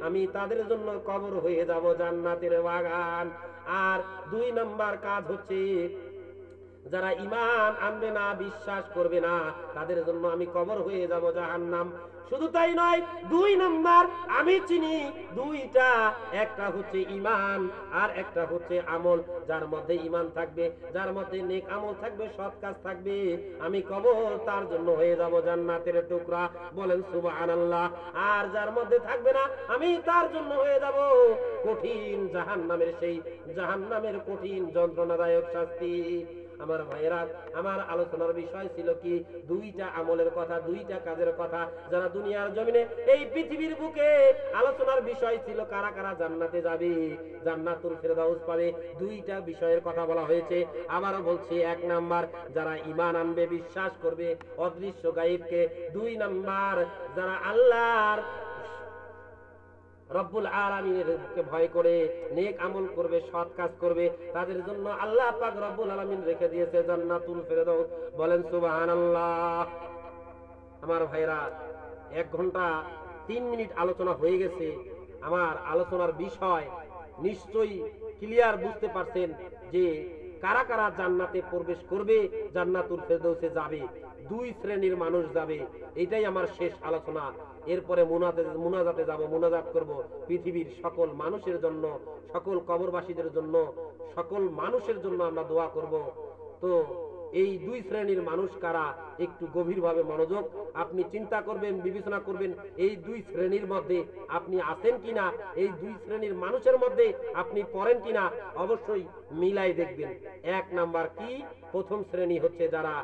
আমি তাদের জন্য কবর হয়ে যাব জান্নাতের বাগান। আর 2 নাম্বার কাজ হচ্ছে, যারা ঈমান আনবে না, বিশ্বাস করবে না, তাদের জন্য আমি কবর হয়ে যাব জাহান্নাম। শুধু তাই নয়, 2 নাম্বার আমি চিনি 2টা, একটা হচ্ছে ঈমান আর একটা হচ্ছে আমল। যার মধ্যে ঈমান থাকবে, যার মধ্যে নেক আমল থাকবে, সৎ কাজ থাকবে, আমি কবর তার জন্য হয়ে যাব জান্নাতের টুকরা। বলেন সুবহানাল্লাহ। আর যার মধ্যে থাকবে না, আমি তার জন্য হয়ে যাব কঠিন জাহান্নামের, সেই জাহান্নামের কঠিন যন্ত্রণাদায়ক শাস্তি। আমার ভাইয়েরা, আমার আলোচনার বিষয় ছিল কি? 2টা আমলের কথা, 2টা কাজের কথা। যারা দুনিয়ার জমিনে, এই পৃথিবীর বুকে, আলোচনার বিষয় ছিল কারা কারা জান্নাতে যাবে, জান্নাতুল ফিরদাউস পাবে। 2টা বিষয়ের কথা বলা হয়েছে। আবারও বলছি, 1 নাম্বার যারা ঈমান আনবে, বিশ্বাস করবে অদৃশ্য গায়েবকে। 2 নাম্বার যারা আল্লাহর রব্বুল আলামিনকে ভয় করে নেক আমল করবে, সৎ কাজ করবে, তাদের জন্য আল্লাহ পাক রব্বুল আলামিন রেখে দিয়েছে জান্নাতুল ফিরদাউস। বলেন সুবহানাল্লাহ। আমার ভাইরা, 1 ঘন্টা 3 মিনিট আলোচনা হয়ে গেছে। আমার আলোচনার বিষয় নিশ্চয়ই ক্লিয়ার বুঝতে পারছেন যে কারা কারা জান্নাতে প্রবেশ করবে, জান্নাতুল ফিরদাউসে যাবে। 2 শ্রেণীর মানুষ যাবে। এটাই আমার শেষ আলোচনা। এরপরে মুনাজাতে যাব, মুনাজাত করব পৃথিবীর সকল মানুষের জন্য, সকল কবরবাসীদের জন্য, সকল মানুষের জন্য আমরা দোয়া করব। তো এই দুই শ্রেণীর মানুষ কারা, একটু গভীরভাবে মনোযোগ আপনি চিন্তা করবেন, বিবেচনা করবেন, এই দুই শ্রেণীর মধ্যে আপনি আছেন কিনা, এই দুই শ্রেণীর মানুষের মধ্যে আপনি পড়েন কিনা, অবশ্যই মিলাই দেখবেন। এক নাম্বার কি, প্রথম শ্রেণী হচ্ছে যারা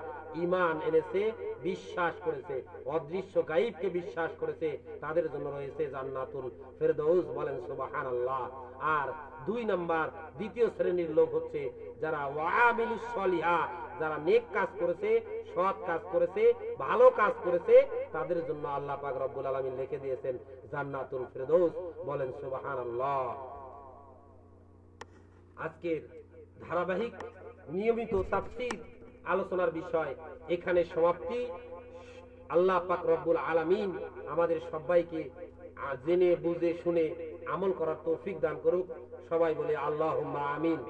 ঈমান এনেছে, বিশ্বাস করেছে, অদৃশ্য গায়বকে বিশ্বাস করেছে, তাদের জন্য রয়েছে জান্নাতুল ফেরদৌস, বলেন সুবহানাল্লাহ। আর দুই নাম্বার, দ্বিতীয় শ্রেণীর লোক হচ্ছে যারা ওয়ামিলুস সলিহা, যারা নেক কাজ করেছে, সৎ কাজ করেছে, ভালো কাজ করেছে, তাদের জন্য আল্লাহ পাক রব্বুল আলামিন লিখে দিয়েছেন জান্নাতুল ফেরদৌস, বলেন সুবহানাল্লাহ। আজকের ধারাবাহিক নিয়মিত তাফসীর আলোচনার বিষয় এখানে সমাপ্তি। আল্লাহ পাক রব্বুল আলামিন আমাদের সবাইকে জেনে বুঝে শুনে আমল করার তৌফিক দান করুক। সবাই বলে আল্লাহুম্মা আমিন।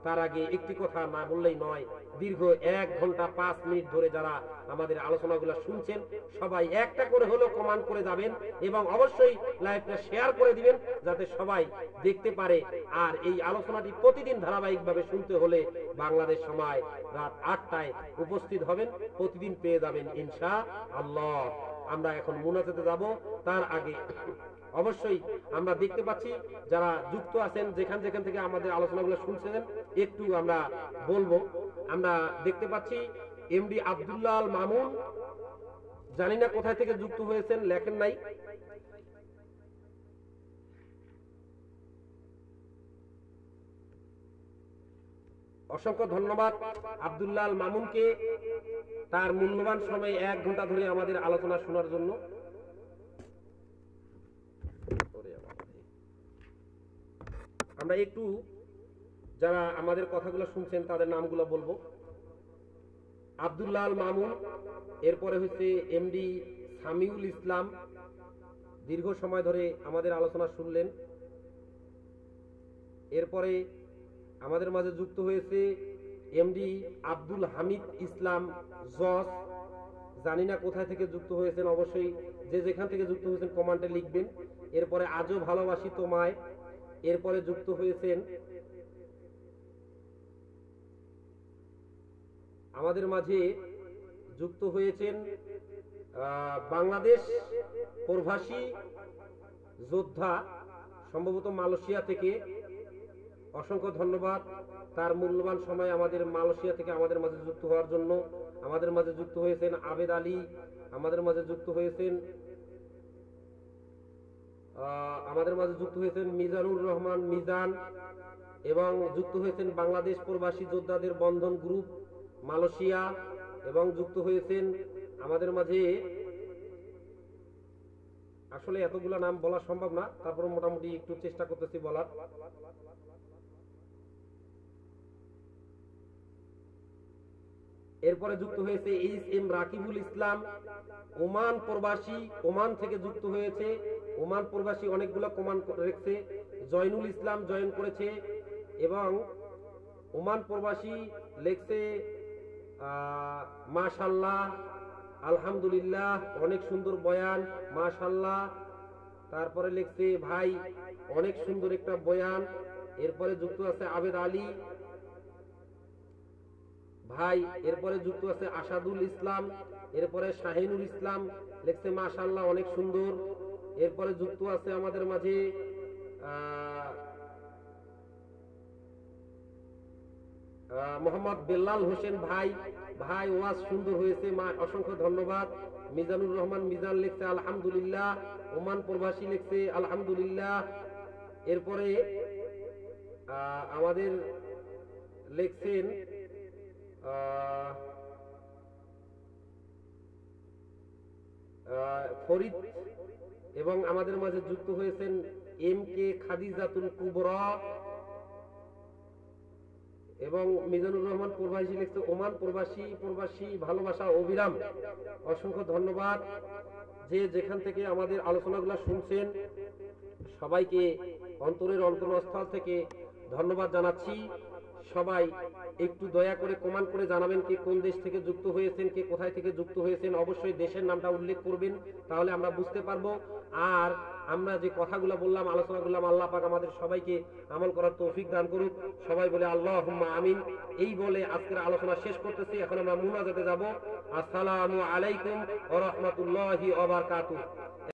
তার আগে একটি কথা না বললেই নয়, দীর্ঘ 1 ঘন্টা 5 মিনিট ধরে যারা আমাদের আলোচনাগুলো শুনছেন, সবাই একটা করে হলেও কমেন্ট করে যাবেন এবং অবশ্যই লাইভটা শেয়ার করে দিবেন যাতে সবাই দেখতে পারে। আর এই আলোচনাটি প্রতিদিন ধারাবাহিকভাবে শুনতে হলে বাংলাদেশ সময় রাত 8টায় উপস্থিত হবেন, প্রতিদিন পেয়ে যাবেন ইনশাআল্লাহ। আমরা এখন মুনাজাতে যাব, তার আগে অবশ্যই আমরা দেখতে পাচ্ছি যারা যুক্ত আছেন, যেখান থেকে আমাদের আলোচনাগুলো শুনছেন, একটু আমরা বলবো। আমরা দেখতে পাচ্ছি এমডি আব্দুল্লাহ আল মামুন, জানি না কোথায় থেকে যুক্ত হয়েছেন, লেখেন নাই। অসংখ্য ধন্যবাদ আব্দুল্লাহ আল মামুনকে, তার মূল্যবান সময় 1 ঘন্টা ধরে আমাদের আলোচনা শোনার জন্য। আমরা একটু যারা আমাদের কথাগুলো শুনছেন তাদের নামগুলো বলবো। আব্দুল্লাহ আল মামুন, এরপরে হচ্ছে এমডি সামিউল ইসলাম, দীর্ঘ সময় ধরে আমাদের আলোচনা শুনলেন। এরপরে আমাদের মাঝে যুক্ত হয়েছে এমডি আব্দুল হামিদ ইসলাম জস, জানি না কোথায় থেকে যুক্ত হয়েছেন, অবশ্যই যে যেখান থেকে যুক্ত হয়েছেন কমেন্টে লিখবেন। এরপরে আজও ভালোবাসি তোমায়, এরপরে যুক্ত হয়েছেন আমাদের মাঝে যুক্ত হয়েছেন বাংলাদেশ প্রবাসী যোদ্ধা, সম্ভবত মালয়েশিয়া থেকে। অসংখ্য ধন্যবাদ তার মূল্যবান সময় আমাদের মালয়েশিয়া থেকে আমাদের মাঝে যুক্ত হওয়ার জন্য। আমাদের মাঝে যুক্ত হয়েছেন আবেদ আলী, আমাদের মাঝে যুক্ত হয়েছেন মিজানুর রহমান মিজান, এবং যুক্ত হয়েছেন বাংলাদেশ প্রবাসী যোদ্ধাদের বন্ধন গ্রুপ মালয়েশিয়া, এবং যুক্ত হয়েছেন আমাদের মাঝে, আসলে এতগুলা নাম বলা সম্ভব না, তারপর মোটামুটি একটু চেষ্টা করতেছি বলার। এরপরে যুক্ত হয়েছে এইচ এম রাকিবুল ইসলাম, ওমান প্রবাসী, ওমান থেকে যুক্ত হয়েছে। ওমান প্রবাসী অনেকগুলো কমেন্ট রেখেছে। জয়নুল ইসলাম জয়েন করেছে, এবং ওমান প্রবাসী লেখছে মাশাআল্লাহ, আলহামদুলিল্লাহ, অনেক সুন্দর বয়ান, মাশাআল্লাহ। তারপরে লিখছে ভাই অনেক সুন্দর একটা বয়ান। এরপরে যুক্ত আছে আবেদ আলী ভাই, এরপরে যুক্ত আছে আসাদুল ইসলাম, এরপরে শাহিনুল ইসলাম লিখছে মাশাআল্লাহ অনেক সুন্দর। এরপরে যুক্ত আছে আমাদের মাঝে মোহাম্মদ বেল্লাল হোসেন ভাই, ভাই ওয়াজ সুন্দর হয়েছে, অসংখ্য ধন্যবাদ। মিজানুর রহমান মিজান লিখছে আলহামদুলিল্লাহ, ওমান প্রবাসী লিখছে আলহামদুলিল্লাহ। এরপরে আমাদের লিখছেন ফরিদ, এবং আমাদের মাঝে যুক্ত হয়েছেন এম কে খাদিজাতুল কুবরা, এবং মিজানুর রহমান প্রবাসী লিখছে ওমান প্রবাসী, প্রবাসী ভালোবাসা অবিরাম। অসংখ্য ধন্যবাদ যে যেখান থেকে আমাদের আলোচনাগুলো শুনছেন, সবাইকে অন্তরের অন্তরস্থল থেকে ধন্যবাদ জানাচ্ছি। সবাই একটু দয়া করে কমেন্ট করে জানাবেন কে কোন দেশ থেকে যুক্ত হয়েছেন, কে কোথায় থেকে যুক্ত হয়েছেন। অবশ্যই দেশের নামটা উল্লেখ করবেন, তাহলে আমরা বুঝতে পারবো। আর আমরা যে কথাগুলো বললাম, আলোচনা করলাম, আল্লাহ পাক আমাদের সবাইকে আমল করার তৌফিক দান করুক। সবাই বলে আল্লাহুম্মা আমিন। এই বলে আজকের আলোচনা শেষ করতেছি। এখন আমরা মুনাজাতে যাব। আসসালামু আলাইকুম ওয়া রাহমাতুল্লাহি ওয়া বারাকাতুহু।